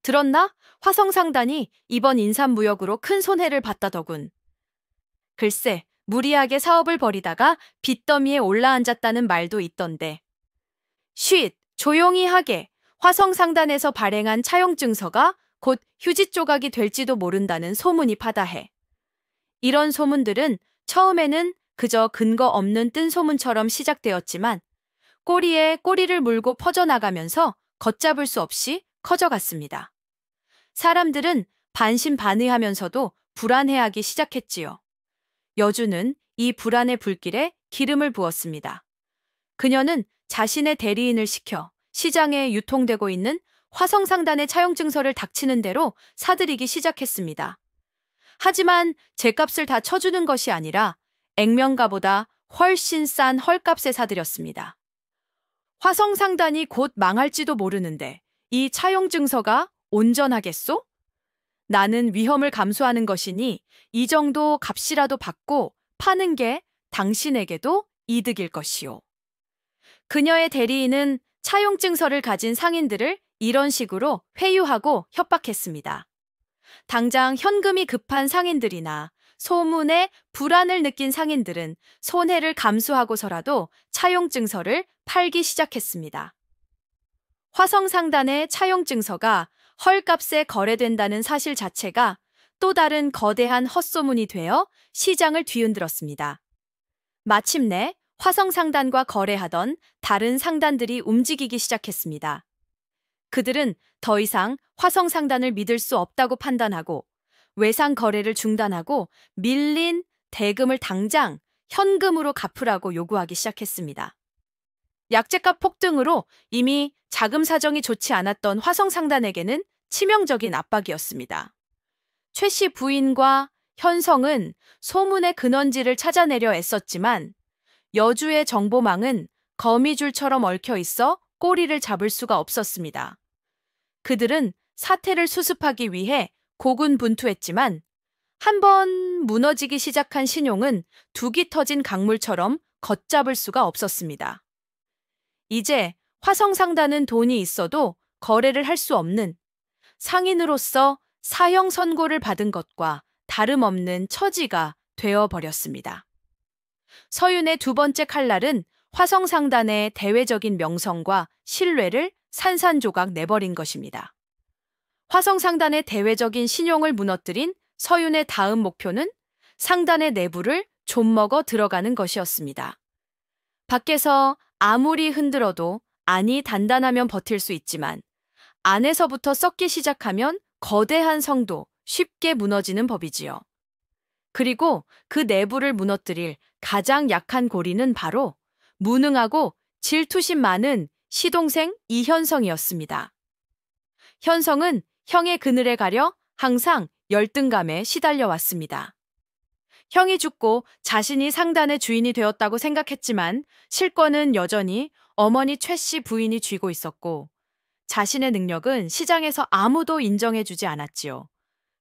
들었나? 화성상단이 이번 인삼무역으로 큰 손해를 봤다더군. 글쎄, 무리하게 사업을 벌이다가 빚더미에 올라앉았다는 말도 있던데. 쉿! 조용히 하게! 화성상단에서 발행한 차용증서가 곧 휴지 조각이 될지도 모른다는 소문이 파다해. 이런 소문들은 처음에는 그저 근거 없는 뜬소문처럼 시작되었지만 꼬리에 꼬리를 물고 퍼져나가면서 걷잡을 수 없이 커져갔습니다. 사람들은 반신반의하면서도 불안해하기 시작했지요. 여주는 이 불안의 불길에 기름을 부었습니다. 그녀는 자신의 대리인을 시켜 시장에 유통되고 있는 화성상단의 차용증서를 닥치는 대로 사들이기 시작했습니다. 하지만 제값을 다 쳐주는 것이 아니라 액면가보다 훨씬 싼 헐값에 사들였습니다. 화성상단이 곧 망할지도 모르는데 이 차용증서가 온전하겠소? 나는 위험을 감수하는 것이니 이 정도 값이라도 받고 파는 게 당신에게도 이득일 것이오. 그녀의 대리인은 차용증서를 가진 상인들을 이런 식으로 회유하고 협박했습니다. 당장 현금이 급한 상인들이나 소문에 불안을 느낀 상인들은 손해를 감수하고서라도 차용증서를 팔기 시작했습니다. 화성상단의 차용증서가 헐값에 거래된다는 사실 자체가 또 다른 거대한 헛소문이 되어 시장을 뒤흔들었습니다. 마침내 화성상단과 거래하던 다른 상단들이 움직이기 시작했습니다. 그들은 더 이상 화성상단을 믿을 수 없다고 판단하고 외상 거래를 중단하고 밀린 대금을 당장 현금으로 갚으라고 요구하기 시작했습니다. 약재값 폭등으로 이미 자금 사정이 좋지 않았던 화성상단에게는 치명적인 압박이었습니다. 최 씨 부인과 현성은 소문의 근원지를 찾아내려 애썼지만 여주의 정보망은 거미줄처럼 얽혀 있어 꼬리를 잡을 수가 없었습니다. 그들은 사태를 수습하기 위해 고군분투했지만 한번 무너지기 시작한 신용은 둑이 터진 강물처럼 걷잡을 수가 없었습니다. 이제 화성상단은 돈이 있어도 거래를 할 수 없는 상인으로서 사형 선고를 받은 것과 다름없는 처지가 되어버렸습니다. 서윤의 두 번째 칼날은 화성상단의 대외적인 명성과 신뢰를 산산조각 내버린 것입니다. 화성상단의 대외적인 신용을 무너뜨린 서윤의 다음 목표는 상단의 내부를 좀먹어 들어가는 것이었습니다. 밖에서 아무리 흔들어도 안이 단단하면 버틸 수 있지만 안에서부터 썩기 시작하면 거대한 성도 쉽게 무너지는 법이지요. 그리고 그 내부를 무너뜨릴 가장 약한 고리는 바로 무능하고 질투심 많은 시동생 이현성이었습니다. 현성은 형의 그늘에 가려 항상 열등감에 시달려 왔습니다. 형이 죽고 자신이 상단의 주인이 되었다고 생각했지만 실권은 여전히 어머니 최 씨 부인이 쥐고 있었고 자신의 능력은 시장에서 아무도 인정해주지 않았지요.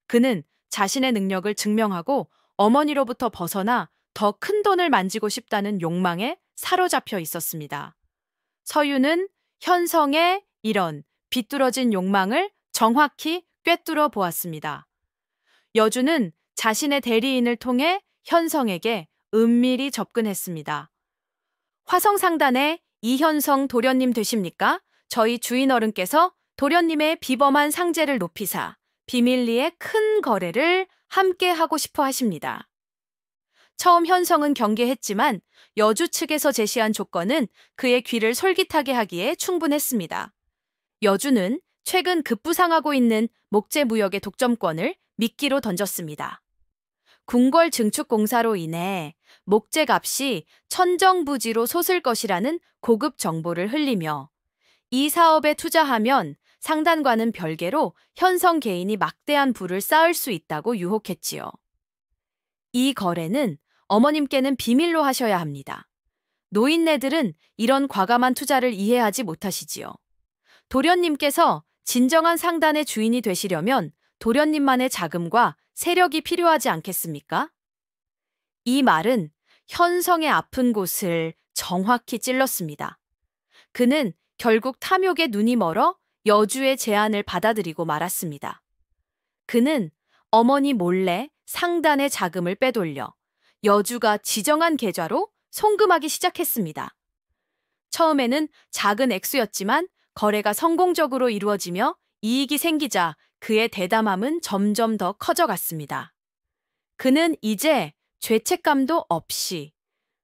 그는 자신의 능력을 증명하고 어머니로부터 벗어나 더 큰 돈을 만지고 싶다는 욕망에 사로잡혀 있었습니다. 서윤은 현성의 이런 비뚤어진 욕망을 정확히 꿰뚫어 보았습니다. 여주는 자신의 대리인을 통해 현성에게 은밀히 접근했습니다. 화성상단의 이현성 도련님 되십니까? 저희 주인 어른께서 도련님의 비범한 상제를 높이사 비밀리에 큰 거래를 함께 하고 싶어 하십니다. 처음 현성은 경계했지만 여주 측에서 제시한 조건은 그의 귀를 솔깃하게 하기에 충분했습니다. 여주는 최근 급부상하고 있는 목재 무역의 독점권을 미끼로 던졌습니다. 궁궐 증축 공사로 인해 목재 값이 천정부지로 솟을 것이라는 고급 정보를 흘리며 이 사업에 투자하면 상단과는 별개로 현성 개인이 막대한 부를 쌓을 수 있다고 유혹했지요. 이 거래는 어머님께는 비밀로 하셔야 합니다. 노인네들은 이런 과감한 투자를 이해하지 못하시지요. 도련님께서 진정한 상단의 주인이 되시려면 도련님만의 자금과 세력이 필요하지 않겠습니까? 이 말은 현성의 아픈 곳을 정확히 찔렀습니다. 그는 결국 탐욕에 눈이 멀어 여주의 제안을 받아들이고 말았습니다. 그는 어머니 몰래 상단의 자금을 빼돌려 여주가 지정한 계좌로 송금하기 시작했습니다. 처음에는 작은 액수였지만 거래가 성공적으로 이루어지며 이익이 생기자 그의 대담함은 점점 더 커져갔습니다. 그는 이제 죄책감도 없이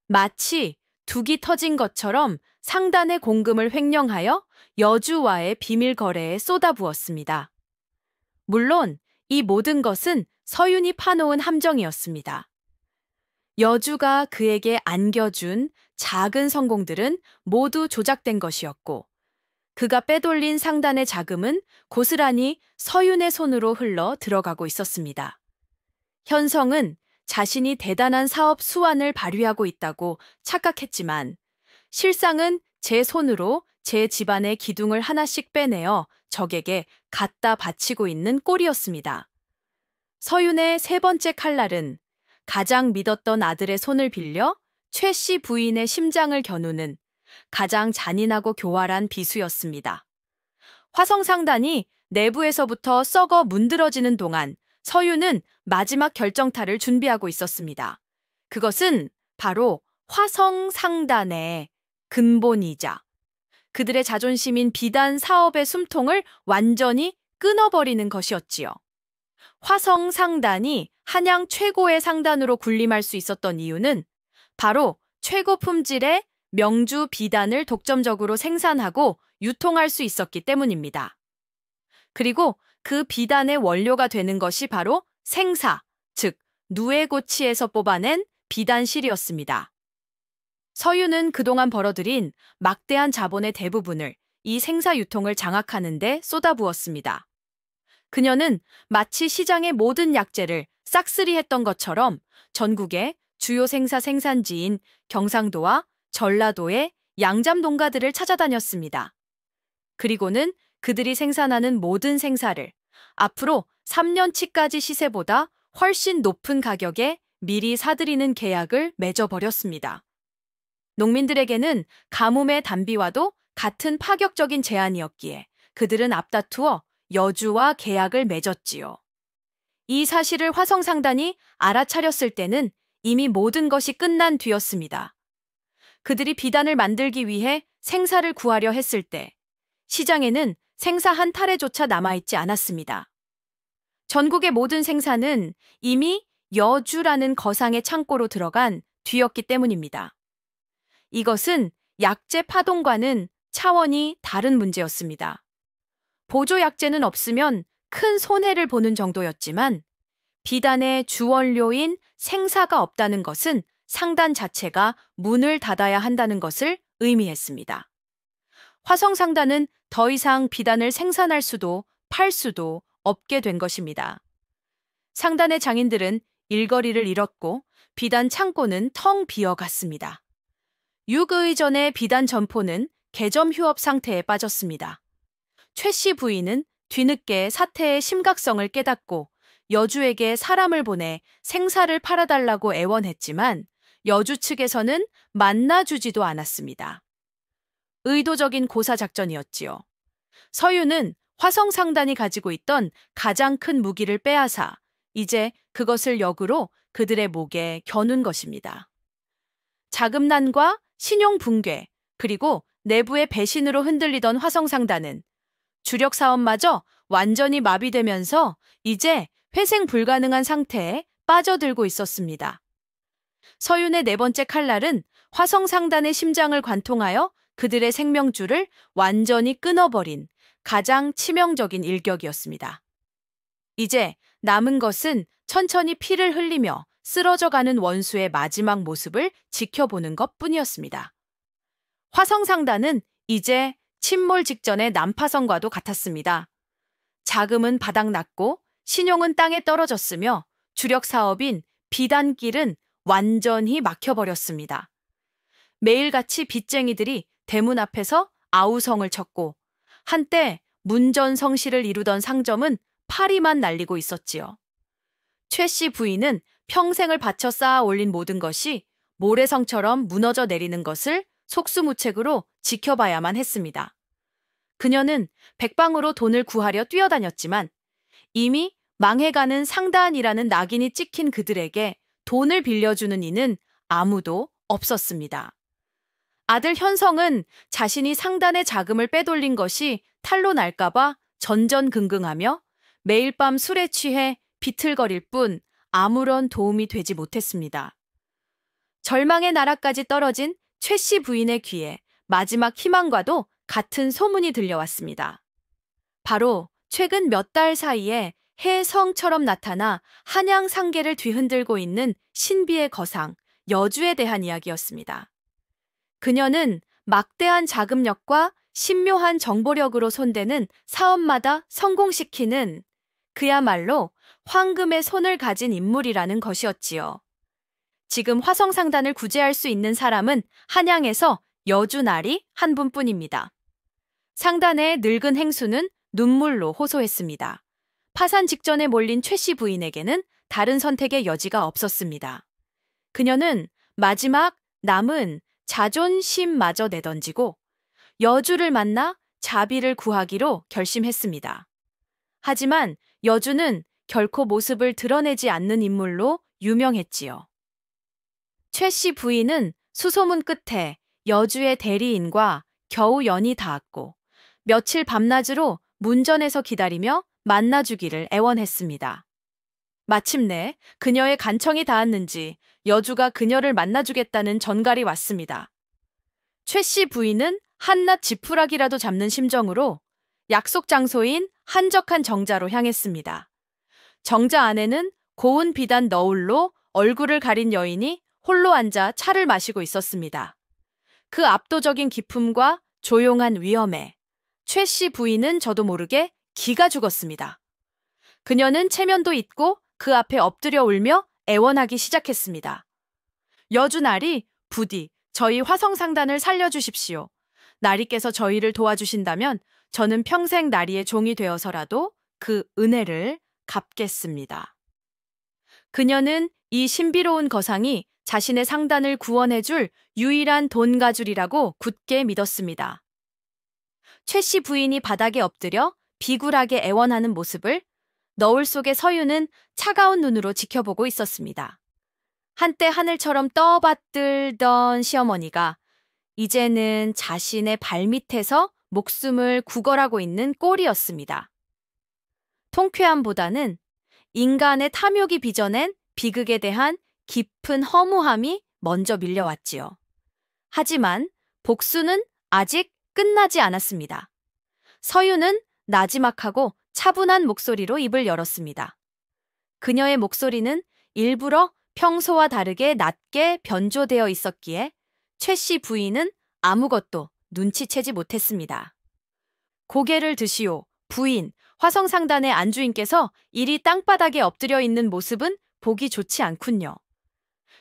마치 둑이 터진 것처럼 상단의 공금을 횡령하여 여주와의 비밀 거래에 쏟아부었습니다. 물론 이 모든 것은 서윤이 파놓은 함정이었습니다. 여주가 그에게 안겨준 작은 성공들은 모두 조작된 것이었고 그가 빼돌린 상단의 자금은 고스란히 서윤의 손으로 흘러 들어가고 있었습니다. 현성은 자신이 대단한 사업 수완을 발휘하고 있다고 착각했지만 실상은 제 손으로 제 집안의 기둥을 하나씩 빼내어 적에게 갖다 바치고 있는 꼴이었습니다. 서윤의 세 번째 칼날은 가장 믿었던 아들의 손을 빌려 최 씨 부인의 심장을 겨누는 가장 잔인하고 교활한 비수였습니다. 화성상단이 내부에서부터 썩어 문드러지는 동안 서윤은 마지막 결정타를 준비하고 있었습니다. 그것은 바로 화성상단의 근본이자 그들의 자존심인 비단 사업의 숨통을 완전히 끊어버리는 것이었지요. 화성상단이 한양 최고의 상단으로 군림할 수 있었던 이유는 바로 최고 품질의 명주 비단을 독점적으로 생산하고 유통할 수 있었기 때문입니다. 그리고 그 비단의 원료가 되는 것이 바로 생사, 즉 누에고치에서 뽑아낸 비단실이었습니다. 서윤은 그동안 벌어들인 막대한 자본의 대부분을 이 생사 유통을 장악하는 데 쏟아부었습니다. 그녀는 마치 시장의 모든 약재를 싹쓸이했던 것처럼 전국의 주요 생사 생산지인 경상도와 전라도의 양잠 농가들을 찾아다녔습니다. 그리고는 그들이 생산하는 모든 생사를 앞으로 3년치까지 시세보다 훨씬 높은 가격에 미리 사들이는 계약을 맺어버렸습니다. 농민들에게는 가뭄의 단비와도 같은 파격적인 제안이었기에 그들은 앞다투어 여주와 계약을 맺었지요. 이 사실을 화성상단이 알아차렸을 때는 이미 모든 것이 끝난 뒤였습니다. 그들이 비단을 만들기 위해 생사를 구하려 했을 때 시장에는 생사 한 타래조차 남아있지 않았습니다. 전국의 모든 생사는 이미 여주라는 거상의 창고로 들어간 뒤였기 때문입니다. 이것은 약재 파동과는 차원이 다른 문제였습니다. 보조 약재는 없으면 큰 손해를 보는 정도였지만 비단의 주원료인 생사가 없다는 것은 상단 자체가 문을 닫아야 한다는 것을 의미했습니다. 화성상단은 더 이상 비단을 생산할 수도 팔 수도 없게 된 것입니다. 상단의 장인들은 일거리를 잃었고 비단 창고는 텅 비어갔습니다. 6의 전의 비단 점포는 개점 휴업 상태에 빠졌습니다. 최 씨 부인은 뒤늦게 사태의 심각성을 깨닫고 여주에게 사람을 보내 생사를 팔아달라고 애원했지만 여주 측에서는 만나주지도 않았습니다. 의도적인 고사작전이었지요. 서유는 화성상단이 가지고 있던 가장 큰 무기를 빼앗아 이제 그것을 역으로 그들의 목에 겨눈 것입니다. 자금난과 신용 붕괴 그리고 내부의 배신으로 흔들리던 화성상단은 주력 사업마저 완전히 마비되면서 이제 회생 불가능한 상태에 빠져들고 있었습니다. 서윤의 네 번째 칼날은 화성상단의 심장을 관통하여 그들의 생명줄을 완전히 끊어버린 가장 치명적인 일격이었습니다. 이제 남은 것은 천천히 피를 흘리며 쓰러져가는 원수의 마지막 모습을 지켜보는 것뿐이었습니다. 화성상단은 이제 침몰 직전의 난파선과도 같았습니다. 자금은 바닥났고 신용은 땅에 떨어졌으며 주력 사업인 비단길은 완전히 막혀버렸습니다. 매일같이 빚쟁이들이 대문 앞에서 아우성을 쳤고 한때 문전성시를 이루던 상점은 파리만 날리고 있었지요. 최 씨 부인은 평생을 바쳐 쌓아 올린 모든 것이 모래성처럼 무너져 내리는 것을 속수무책으로 지켜봐야만 했습니다. 그녀는 백방으로 돈을 구하려 뛰어다녔지만 이미 망해가는 상단이라는 낙인이 찍힌 그들에게 돈을 빌려주는 이는 아무도 없었습니다. 아들 현성은 자신이 상단의 자금을 빼돌린 것이 탈로 날까봐 전전긍긍하며 매일 밤 술에 취해 비틀거릴 뿐 아무런 도움이 되지 못했습니다. 절망의 나라까지 떨어진 최 씨 부인의 귀에 마지막 희망과도 같은 소문이 들려왔습니다. 바로 최근 몇 달 사이에 해성처럼 나타나 한양상계를 뒤흔들고 있는 신비의 거상, 여주에 대한 이야기였습니다. 그녀는 막대한 자금력과 신묘한 정보력으로 손대는 사업마다 성공시키는 그야말로 황금의 손을 가진 인물이라는 것이었지요. 지금 화성상단을 구제할 수 있는 사람은 한양에서 여주나리 한 분뿐입니다. 상단의 늙은 행수는 눈물로 호소했습니다. 파산 직전에 몰린 최 씨 부인에게는 다른 선택의 여지가 없었습니다. 그녀는 마지막 남은 자존심마저 내던지고 여주를 만나 자비를 구하기로 결심했습니다. 하지만 여주는 결코 모습을 드러내지 않는 인물로 유명했지요. 최 씨 부인은 수소문 끝에 여주의 대리인과 겨우 연이 닿았고 며칠 밤낮으로 문전에서 기다리며 만나주기를 애원했습니다. 마침내 그녀의 간청이 닿았는지 여주가 그녀를 만나주겠다는 전갈이 왔습니다. 최 씨 부인은 한낱 지푸라기라도 잡는 심정으로 약속 장소인 한적한 정자로 향했습니다. 정자 안에는 고운 비단 너울로 얼굴을 가린 여인이 홀로 앉아 차를 마시고 있었습니다. 그 압도적인 기품과 조용한 위엄에 최 씨 부인은 저도 모르게 기가 죽었습니다. 그녀는 체면도 있고 그 앞에 엎드려 울며 애원하기 시작했습니다. 여주나리, 부디 저희 화성상단을 살려주십시오. 나리께서 저희를 도와주신다면 저는 평생 나리의 종이 되어서라도 그 은혜를 갚겠습니다. 그녀는 이 신비로운 거상이 자신의 상단을 구원해줄 유일한 돈가줄이라고 굳게 믿었습니다. 최 씨 부인이 바닥에 엎드려 비굴하게 애원하는 모습을 너울 속의 서유는 차가운 눈으로 지켜보고 있었습니다. 한때 하늘처럼 떠받들던 시어머니가 이제는 자신의 발밑에서 목숨을 구걸하고 있는 꼴이었습니다. 통쾌함보다는 인간의 탐욕이 빚어낸 비극에 대한 깊은 허무함이 먼저 밀려왔지요. 하지만 복수는 아직 끝나지 않았습니다. 서유는 나지막하고 차분한 목소리로 입을 열었습니다. 그녀의 목소리는 일부러 평소와 다르게 낮게 변조되어 있었기에 최 씨 부인은 아무것도 눈치채지 못했습니다. 고개를 드시오, 부인. 화성상단의 안주인께서 이리 땅바닥에 엎드려 있는 모습은 보기 좋지 않군요.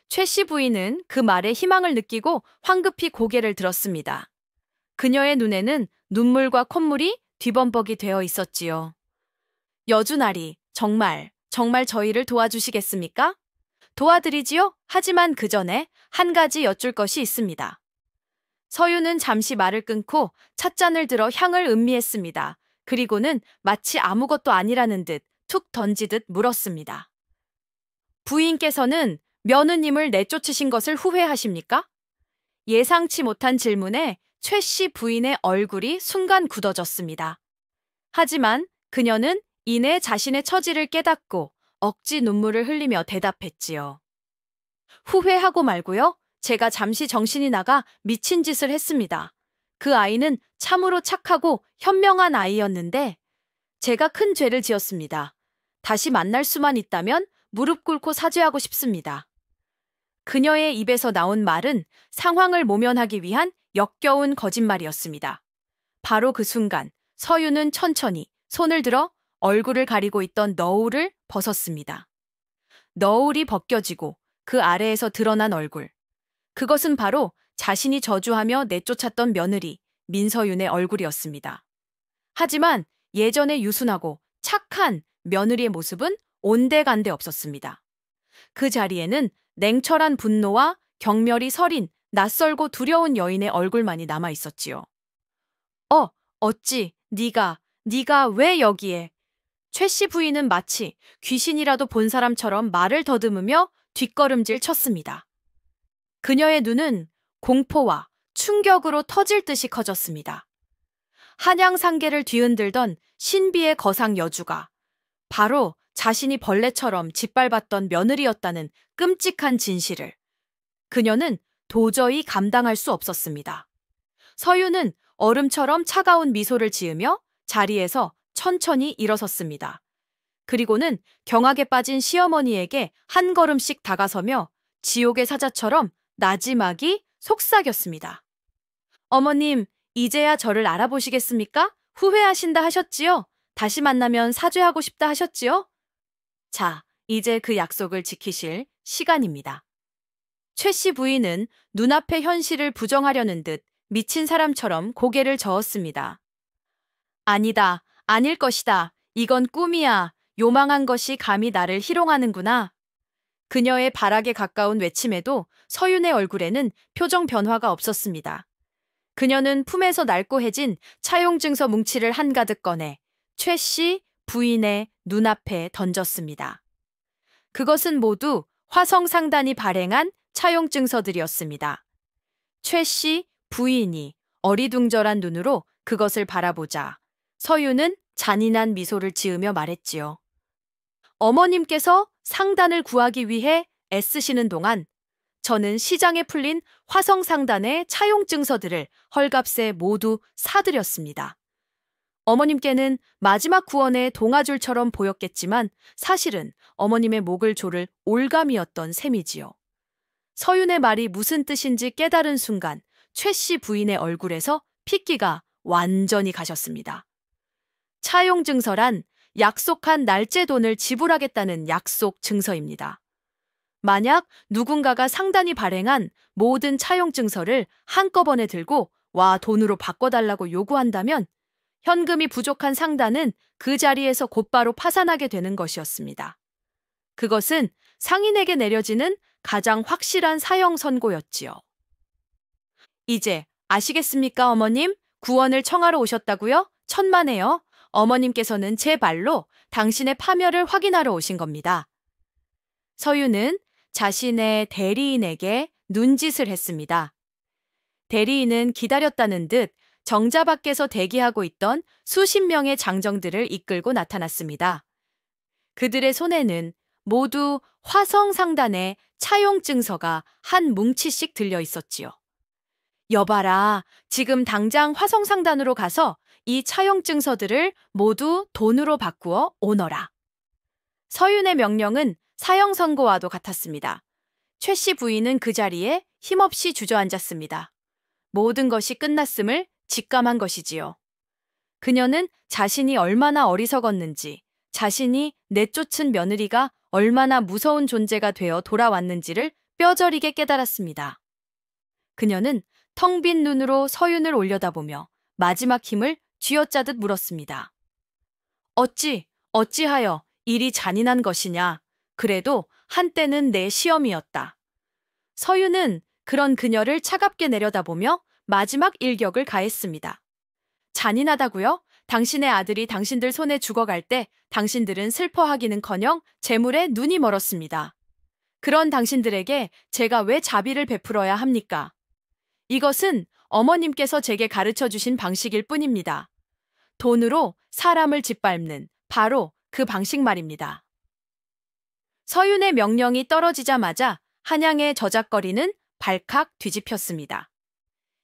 최 씨 부인은 그 말에 희망을 느끼고 황급히 고개를 들었습니다. 그녀의 눈에는 눈물과 콧물이 뒤범벅이 되어 있었지요. 여주나리, 정말 저희를 도와주시겠습니까? 도와드리지요? 하지만 그 전에 한 가지 여쭐 것이 있습니다. 서유는 잠시 말을 끊고 찻잔을 들어 향을 음미했습니다. 그리고는 마치 아무것도 아니라는 듯 툭 던지듯 물었습니다. 부인께서는 며느님을 내쫓으신 것을 후회하십니까? 예상치 못한 질문에 최 씨 부인의 얼굴이 순간 굳어졌습니다. 하지만 그녀는 이내 자신의 처지를 깨닫고 억지 눈물을 흘리며 대답했지요. 후회하고 말고요. 제가 잠시 정신이 나가 미친 짓을 했습니다. 그 아이는 참으로 착하고 현명한 아이였는데 제가 큰 죄를 지었습니다. 다시 만날 수만 있다면 무릎 꿇고 사죄하고 싶습니다. 그녀의 입에서 나온 말은 상황을 모면하기 위한 역겨운 거짓말이었습니다. 바로 그 순간 서유는 천천히 손을 들어 얼굴을 가리고 있던 너울을 벗었습니다. 너울이 벗겨지고 그 아래에서 드러난 얼굴. 그것은 바로 자신이 저주하며 내쫓았던 며느리 민서윤의 얼굴이었습니다. 하지만 예전의 유순하고 착한 며느리의 모습은 온데간데 없었습니다. 그 자리에는 냉철한 분노와 경멸이 서린 낯설고 두려운 여인의 얼굴만이 남아 있었지요. 어찌 네가 왜 여기에? 최 씨 부인은 마치 귀신이라도 본 사람처럼 말을 더듬으며 뒷걸음질 쳤습니다. 그녀의 눈은 공포와 충격으로 터질 듯이 커졌습니다. 한양상계를 뒤흔들던 신비의 거상 여주가 바로 자신이 벌레처럼 짓밟았던 며느리였다는 끔찍한 진실을 그녀는 도저히 감당할 수 없었습니다. 서유는 얼음처럼 차가운 미소를 지으며 자리에서 천천히 일어섰습니다. 그리고는 경악에 빠진 시어머니에게 한 걸음씩 다가서며 지옥의 사자처럼 나지막이 속삭였습니다. 어머님, 이제야 저를 알아보시겠습니까? 후회하신다 하셨지요? 다시 만나면 사죄하고 싶다 하셨지요? 자, 이제 그 약속을 지키실 시간입니다. 최 씨 부인은 눈앞의 현실을 부정하려는 듯 미친 사람처럼 고개를 저었습니다. 아니다, 아닐 것이다. 이건 꿈이야. 요망한 것이 감히 나를 희롱하는구나. 그녀의 발악에 가까운 외침에도 서윤의 얼굴에는 표정 변화가 없었습니다. 그녀는 품에서 날고해진 차용증서 뭉치를 한가득 꺼내 최 씨 부인의 눈앞에 던졌습니다. 그것은 모두 화성상단이 발행한 차용증서들이었습니다. 최 씨 부인이 어리둥절한 눈으로 그것을 바라보자 서유는 잔인한 미소를 지으며 말했지요. 어머님께서 상단을 구하기 위해 애쓰시는 동안 저는 시장에 풀린 화성상단의 차용증서들을 헐값에 모두 사들였습니다. 어머님께는 마지막 구원의 동아줄처럼 보였겠지만 사실은 어머님의 목을 조를 올감이었던 셈이지요. 서윤의 말이 무슨 뜻인지 깨달은 순간 최 씨 부인의 얼굴에서 핏기가 완전히 가셨습니다. 차용증서란 약속한 날짜 돈을 지불하겠다는 약속 증서입니다. 만약 누군가가 상단이 발행한 모든 차용증서를 한꺼번에 들고 와 돈으로 바꿔달라고 요구한다면 현금이 부족한 상단은 그 자리에서 곧바로 파산하게 되는 것이었습니다. 그것은 상인에게 내려지는 가장 확실한 사형 선고였지요. 이제 아시겠습니까, 어머님? 구원을 청하러 오셨다고요? 천만에요. 어머님께서는 제 말로 당신의 파멸을 확인하러 오신 겁니다. 서유는 자신의 대리인에게 눈짓을 했습니다. 대리인은 기다렸다는 듯 정자 밖에서 대기하고 있던 수십 명의 장정들을 이끌고 나타났습니다. 그들의 손에는 모두 화성상단의 차용증서가 한 뭉치씩 들려 있었지요. 여봐라, 지금 당장 화성상단으로 가서 이 차용증서들을 모두 돈으로 바꾸어 오너라. 서윤의 명령은 사형 선고와도 같았습니다. 최 씨 부인은 그 자리에 힘없이 주저앉았습니다. 모든 것이 끝났음을 직감한 것이지요. 그녀는 자신이 얼마나 어리석었는지, 자신이 내쫓은 며느리가 얼마나 무서운 존재가 되어 돌아왔는지를 뼈저리게 깨달았습니다. 그녀는 텅 빈 눈으로 서윤을 올려다보며 마지막 힘을 쥐어짜듯 물었습니다. 어찌하여 일이 잔인한 것이냐. 그래도 한때는 내 시험이었다. 서윤은 그런 그녀를 차갑게 내려다보며 마지막 일격을 가했습니다. 잔인하다고요? 당신의 아들이 당신들 손에 죽어갈 때 당신들은 슬퍼하기는커녕 재물에 눈이 멀었습니다. 그런 당신들에게 제가 왜 자비를 베풀어야 합니까? 이것은 어머님께서 제게 가르쳐 주신 방식일 뿐입니다. 돈으로 사람을 짓밟는 바로 그 방식 말입니다. 서윤의 명령이 떨어지자마자 한양의 저작거리는 발칵 뒤집혔습니다.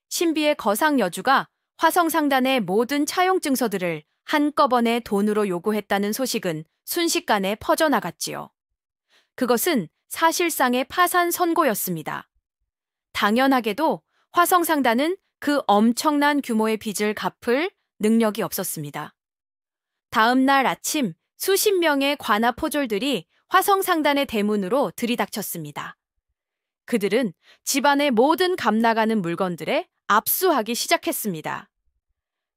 신비의 거상 여주가 화성상단의 모든 차용증서들을 한꺼번에 돈으로 요구했다는 소식은 순식간에 퍼져나갔지요. 그것은 사실상의 파산 선고였습니다. 당연하게도 화성상단은 그 엄청난 규모의 빚을 갚을 능력이 없었습니다. 다음 날 아침 수십 명의 관아 포졸들이 화성상단의 대문으로 들이닥쳤습니다. 그들은 집안의 모든 값나가는 물건들에 압수하기 시작했습니다.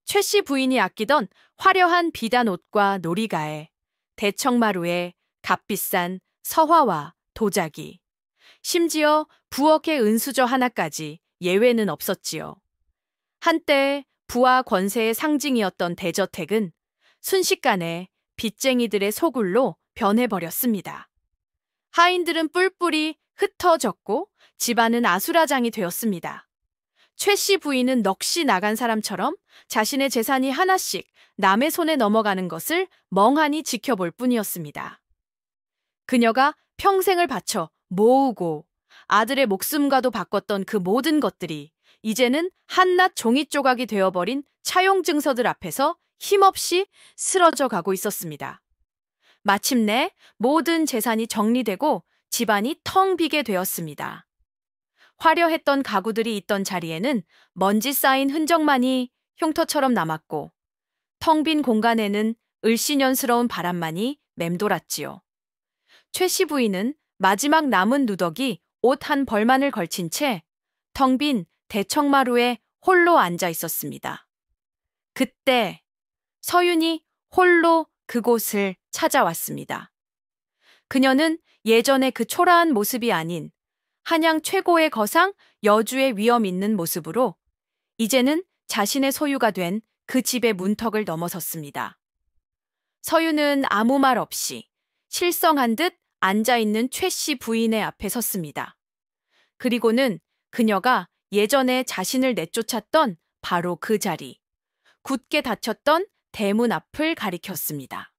최 씨 부인이 아끼던 화려한 비단 옷과 놀이가에, 대청마루에 값비싼 서화와 도자기, 심지어 부엌의 은수저 하나까지 예외는 없었지요. 한때 부와 권세의 상징이었던 대저택은 순식간에 빚쟁이들의 소굴로 변해버렸습니다. 하인들은 뿔뿔이 흩어졌고 집안은 아수라장이 되었습니다. 최 씨 부인은 넋이 나간 사람처럼 자신의 재산이 하나씩 남의 손에 넘어가는 것을 멍하니 지켜볼 뿐이었습니다. 그녀가 평생을 바쳐 모으고 아들의 목숨과도 바꿨던 그 모든 것들이 이제는 한낱 종이 조각이 되어버린 차용증서들 앞에서 힘없이 쓰러져 가고 있었습니다. 마침내 모든 재산이 정리되고 집안이 텅 비게 되었습니다. 화려했던 가구들이 있던 자리에는 먼지 쌓인 흔적만이 흉터처럼 남았고 텅 빈 공간에는 을씨년스러운 바람만이 맴돌았지요. 최 씨 부인은 마지막 남은 누더기 옷 한 벌만을 걸친 채 텅 빈 대청마루에 홀로 앉아 있었습니다. 그때 서윤이 홀로 그곳을 찾아왔습니다. 그녀는 예전의 그 초라한 모습이 아닌 한양 최고의 거상 여주의 위엄 있는 모습으로 이제는 자신의 소유가 된 그 집의 문턱을 넘어섰습니다. 서윤은 아무 말 없이 실성한 듯 앉아있는 최 씨 부인의 앞에 섰습니다. 그리고는 그녀가 예전에 자신을 내쫓았던 바로 그 자리, 굳게 닫혔던 대문 앞을 가리켰습니다.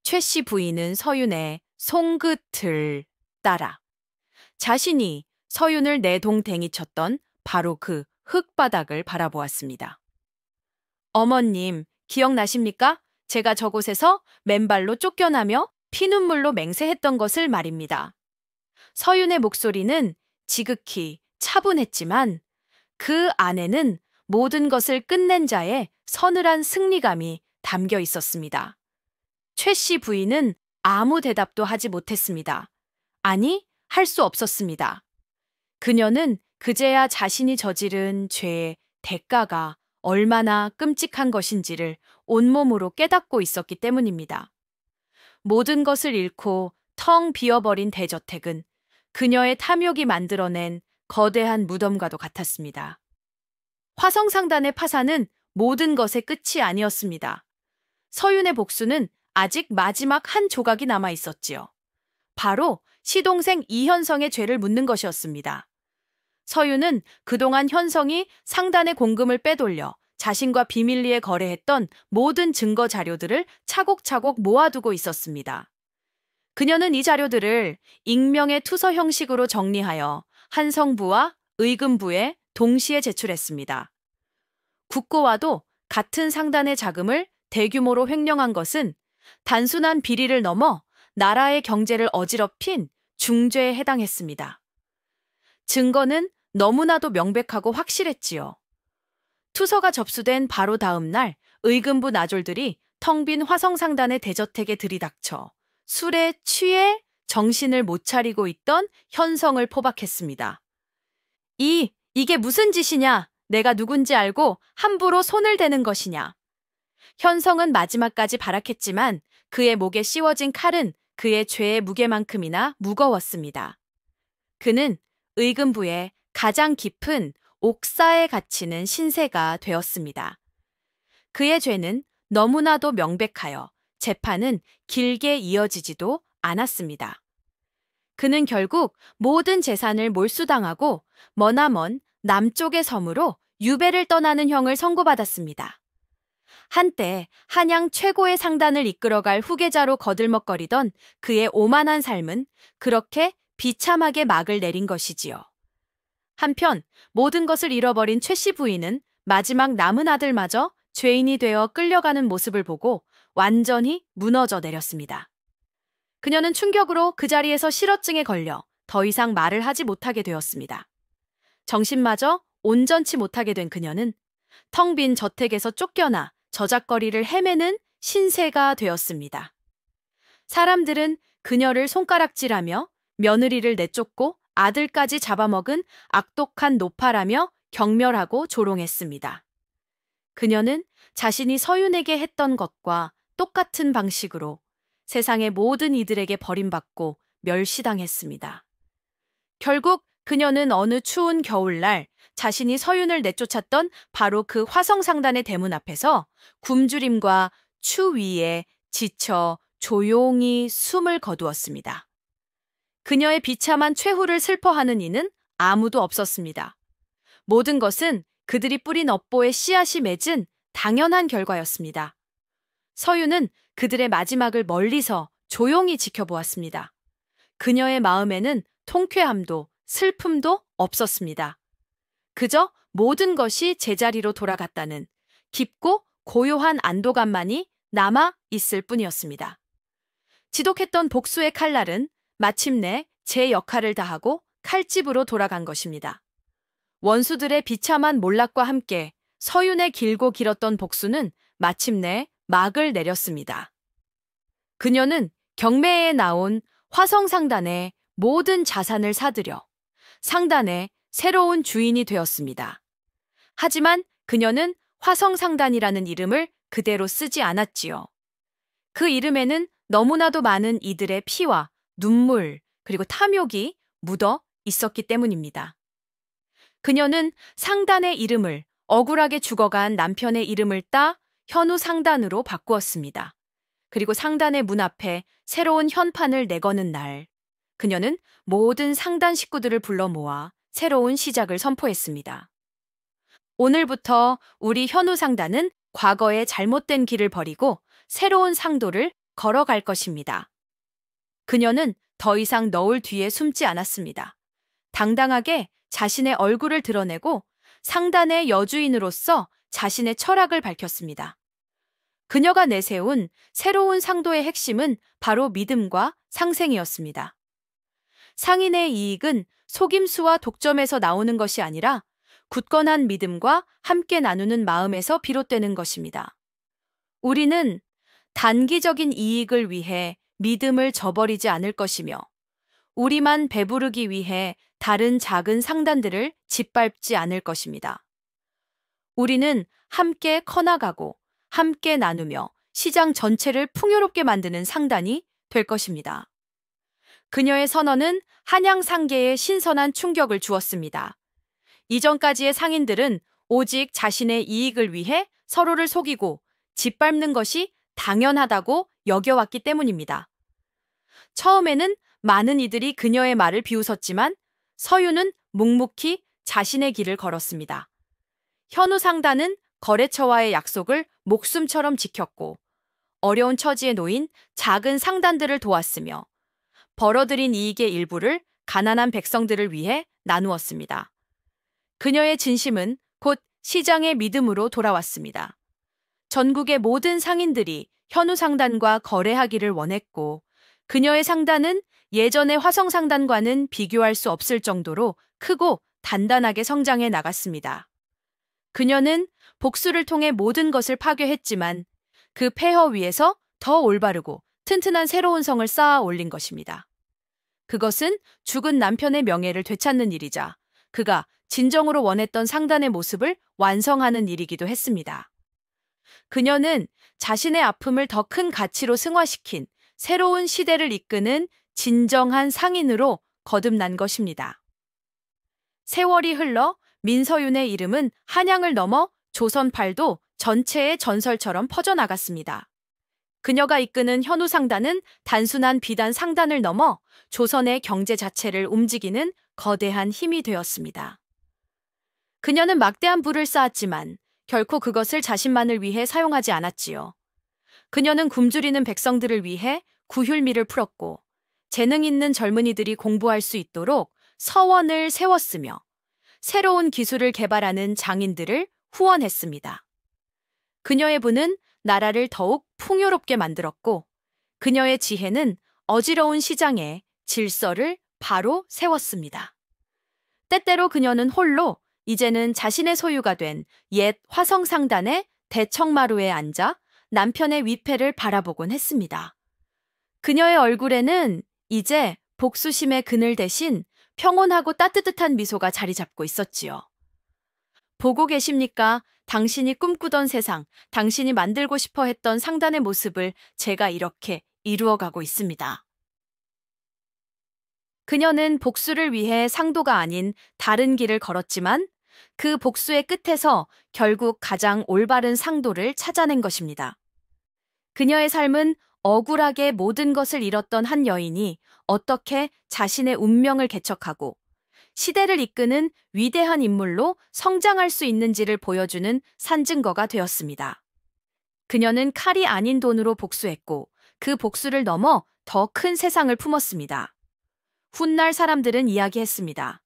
최 씨 부인은 서윤의 손끝을 따라 자신이 서윤을 내동댕이 쳤던 바로 그 흙바닥을 바라보았습니다. 어머님, 기억나십니까? 제가 저곳에서 맨발로 쫓겨나며 피눈물로 맹세했던 것을 말입니다. 서윤의 목소리는 지극히 차분했지만 그 안에는 모든 것을 끝낸 자의 서늘한 승리감이 담겨 있었습니다. 최 씨 부인은 아무 대답도 하지 못했습니다. 아니, 할 수 없었습니다. 그녀는 그제야 자신이 저지른 죄의 대가가 얼마나 끔찍한 것인지를 온몸으로 깨닫고 있었기 때문입니다. 모든 것을 잃고 텅 비어버린 대저택은 그녀의 탐욕이 만들어낸 거대한 무덤과도 같았습니다. 화성상단의 파산은 모든 것의 끝이 아니었습니다. 서윤의 복수는 아직 마지막 한 조각이 남아 있었지요. 바로 시동생 이현성의 죄를 묻는 것이었습니다. 서윤은 그동안 현성이 상단의 공금을 빼돌려 자신과 비밀리에 거래했던 모든 증거 자료들을 차곡차곡 모아두고 있었습니다. 그녀는 이 자료들을 익명의 투서 형식으로 정리하여 한성부와 의금부에 동시에 제출했습니다. 국고와도 같은 상단의 자금을 대규모로 횡령한 것은 단순한 비리를 넘어 나라의 경제를 어지럽힌 중죄에 해당했습니다. 증거는 너무나도 명백하고 확실했지요. 투서가 접수된 바로 다음 날 의금부 나졸들이 텅 빈 화성상단의 대저택에 들이닥쳐 술에 취해 정신을 못 차리고 있던 현성을 포박했습니다. 이게 무슨 짓이냐? 내가 누군지 알고 함부로 손을 대는 것이냐? 현성은 마지막까지 발악했지만 그의 목에 씌워진 칼은 그의 죄의 무게만큼이나 무거웠습니다. 그는 의금부의 가장 깊은 옥사에 갇히는 신세가 되었습니다. 그의 죄는 너무나도 명백하여 재판은 길게 이어지지도 않았습니다. 그는 결국 모든 재산을 몰수당하고 머나먼 남쪽의 섬으로 유배를 떠나는 형을 선고받았습니다. 한때 한양 최고의 상단을 이끌어갈 후계자로 거들먹거리던 그의 오만한 삶은 그렇게 비참하게 막을 내린 것이지요. 한편 모든 것을 잃어버린 최 씨 부인은 마지막 남은 아들마저 죄인이 되어 끌려가는 모습을 보고 완전히 무너져 내렸습니다. 그녀는 충격으로 그 자리에서 실어증에 걸려 더 이상 말을 하지 못하게 되었습니다. 정신마저 온전치 못하게 된 그녀는 텅 빈 저택에서 쫓겨나 저작거리를 헤매는 신세가 되었습니다. 사람들은 그녀를 손가락질하며 며느리를 내쫓고 아들까지 잡아먹은 악독한 노파라며 경멸하고 조롱했습니다. 그녀는 자신이 서윤에게 했던 것과 똑같은 방식으로 세상의 모든 이들에게 버림받고 멸시당했습니다. 결국 그녀는 어느 추운 겨울날 자신이 서윤을 내쫓았던 바로 그 화성상단의 대문 앞에서 굶주림과 추위에 지쳐 조용히 숨을 거두었습니다. 그녀의 비참한 최후를 슬퍼하는 이는 아무도 없었습니다. 모든 것은 그들이 뿌린 업보의 씨앗이 맺은 당연한 결과였습니다. 서윤은 그들의 마지막을 멀리서 조용히 지켜보았습니다. 그녀의 마음에는 통쾌함도 슬픔도 없었습니다. 그저 모든 것이 제자리로 돌아갔다는 깊고 고요한 안도감만이 남아 있을 뿐이었습니다. 지독했던 복수의 칼날은 마침내 제 역할을 다하고 칼집으로 돌아간 것입니다. 원수들의 비참한 몰락과 함께 서윤의 길고 길었던 복수는 마침내 막을 내렸습니다. 그녀는 경매에 나온 화성상단의 모든 자산을 사들여 상단의 새로운 주인이 되었습니다. 하지만 그녀는 화성상단이라는 이름을 그대로 쓰지 않았지요. 그 이름에는 너무나도 많은 이들의 피와 눈물 그리고 탐욕이 묻어 있었기 때문입니다. 그녀는 상단의 이름을 억울하게 죽어간 남편의 이름을 따 현우 상단으로 바꾸었습니다. 그리고 상단의 문 앞에 새로운 현판을 내거는 날, 그녀는 모든 상단 식구들을 불러 모아 새로운 시작을 선포했습니다. 오늘부터 우리 현우 상단은 과거의 잘못된 길을 버리고 새로운 상도를 걸어갈 것입니다. 그녀는 더 이상 너울 뒤에 숨지 않았습니다. 당당하게 자신의 얼굴을 드러내고 상단의 여주인으로서 자신의 철학을 밝혔습니다. 그녀가 내세운 새로운 상도의 핵심은 바로 믿음과 상생이었습니다. 상인의 이익은 속임수와 독점에서 나오는 것이 아니라 굳건한 믿음과 함께 나누는 마음에서 비롯되는 것입니다. 우리는 단기적인 이익을 위해 믿음을 저버리지 않을 것이며 우리만 배부르기 위해 다른 작은 상단들을 짓밟지 않을 것입니다. 우리는 함께 커나가고 함께 나누며 시장 전체를 풍요롭게 만드는 상단이 될 것입니다. 그녀의 선언은 한양 상계에 신선한 충격을 주었습니다. 이전까지의 상인들은 오직 자신의 이익을 위해 서로를 속이고 짓밟는 것이 당연하다고 여겨왔기 때문입니다. 처음에는 많은 이들이 그녀의 말을 비웃었지만 서유는 묵묵히 자신의 길을 걸었습니다. 현우 상단은 거래처와의 약속을 목숨처럼 지켰고 어려운 처지에 놓인 작은 상단들을 도왔으며 벌어들인 이익의 일부를 가난한 백성들을 위해 나누었습니다. 그녀의 진심은 곧 시장의 믿음으로 돌아왔습니다. 전국의 모든 상인들이 현우 상단과 거래하기를 원했고 그녀의 상단은 예전의 화성 상단과는 비교할 수 없을 정도로 크고 단단하게 성장해 나갔습니다. 그녀는 복수를 통해 모든 것을 파괴했지만 그 폐허 위에서 더 올바르고 튼튼한 새로운 성을 쌓아 올린 것입니다. 그것은 죽은 남편의 명예를 되찾는 일이자 그가 진정으로 원했던 상단의 모습을 완성하는 일이기도 했습니다. 그녀는 자신의 아픔을 더 큰 가치로 승화시킨 새로운 시대를 이끄는 진정한 상인으로 거듭난 것입니다. 세월이 흘러 민서윤의 이름은 한양을 넘어 조선팔도 전체의 전설처럼 퍼져나갔습니다. 그녀가 이끄는 현우 상단은 단순한 비단 상단을 넘어 조선의 경제 자체를 움직이는 거대한 힘이 되었습니다. 그녀는 막대한 부를 쌓았지만 결코 그것을 자신만을 위해 사용하지 않았지요. 그녀는 굶주리는 백성들을 위해 구휼미를 풀었고 재능 있는 젊은이들이 공부할 수 있도록 서원을 세웠으며 새로운 기술을 개발하는 장인들을 후원했습니다. 그녀의 부는 나라를 더욱 풍요롭게 만들었고 그녀의 지혜는 어지러운 시장에 질서를 바로 세웠습니다. 때때로 그녀는 홀로 이제는 자신의 소유가 된 옛 화성상단의 대청마루에 앉아 남편의 위패를 바라보곤 했습니다. 그녀의 얼굴에는 이제 복수심의 그늘 대신 평온하고 따뜻한 미소가 자리 잡고 있었지요. 보고 계십니까? 당신이 꿈꾸던 세상, 당신이 만들고 싶어 했던 상단의 모습을 제가 이렇게 이루어가고 있습니다. 그녀는 복수를 위해 상도가 아닌 다른 길을 걸었지만 그 복수의 끝에서 결국 가장 올바른 상도를 찾아낸 것입니다. 그녀의 삶은 억울하게 모든 것을 잃었던 한 여인이 어떻게 자신의 운명을 개척하고 시대를 이끄는 위대한 인물로 성장할 수 있는지를 보여주는 산증거가 되었습니다. 그녀는 칼이 아닌 돈으로 복수했고 그 복수를 넘어 더 큰 세상을 품었습니다. 훗날 사람들은 이야기했습니다.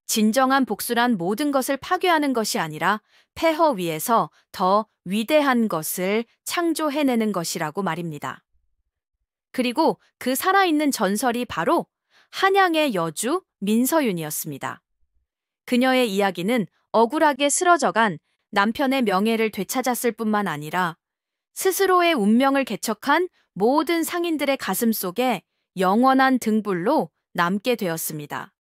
진정한 복수란 모든 것을 파괴하는 것이 아니라 폐허 위에서 더 위대한 것을 창조해내는 것이라고 말입니다. 그리고 그 살아있는 전설이 바로 한양의 여주 민서윤이었습니다. 그녀의 이야기는 억울하게 쓰러져간 남편의 명예를 되찾았을 뿐만 아니라 스스로의 운명을 개척한 모든 상인들의 가슴 속에 영원한 등불로 남게 되었습니다.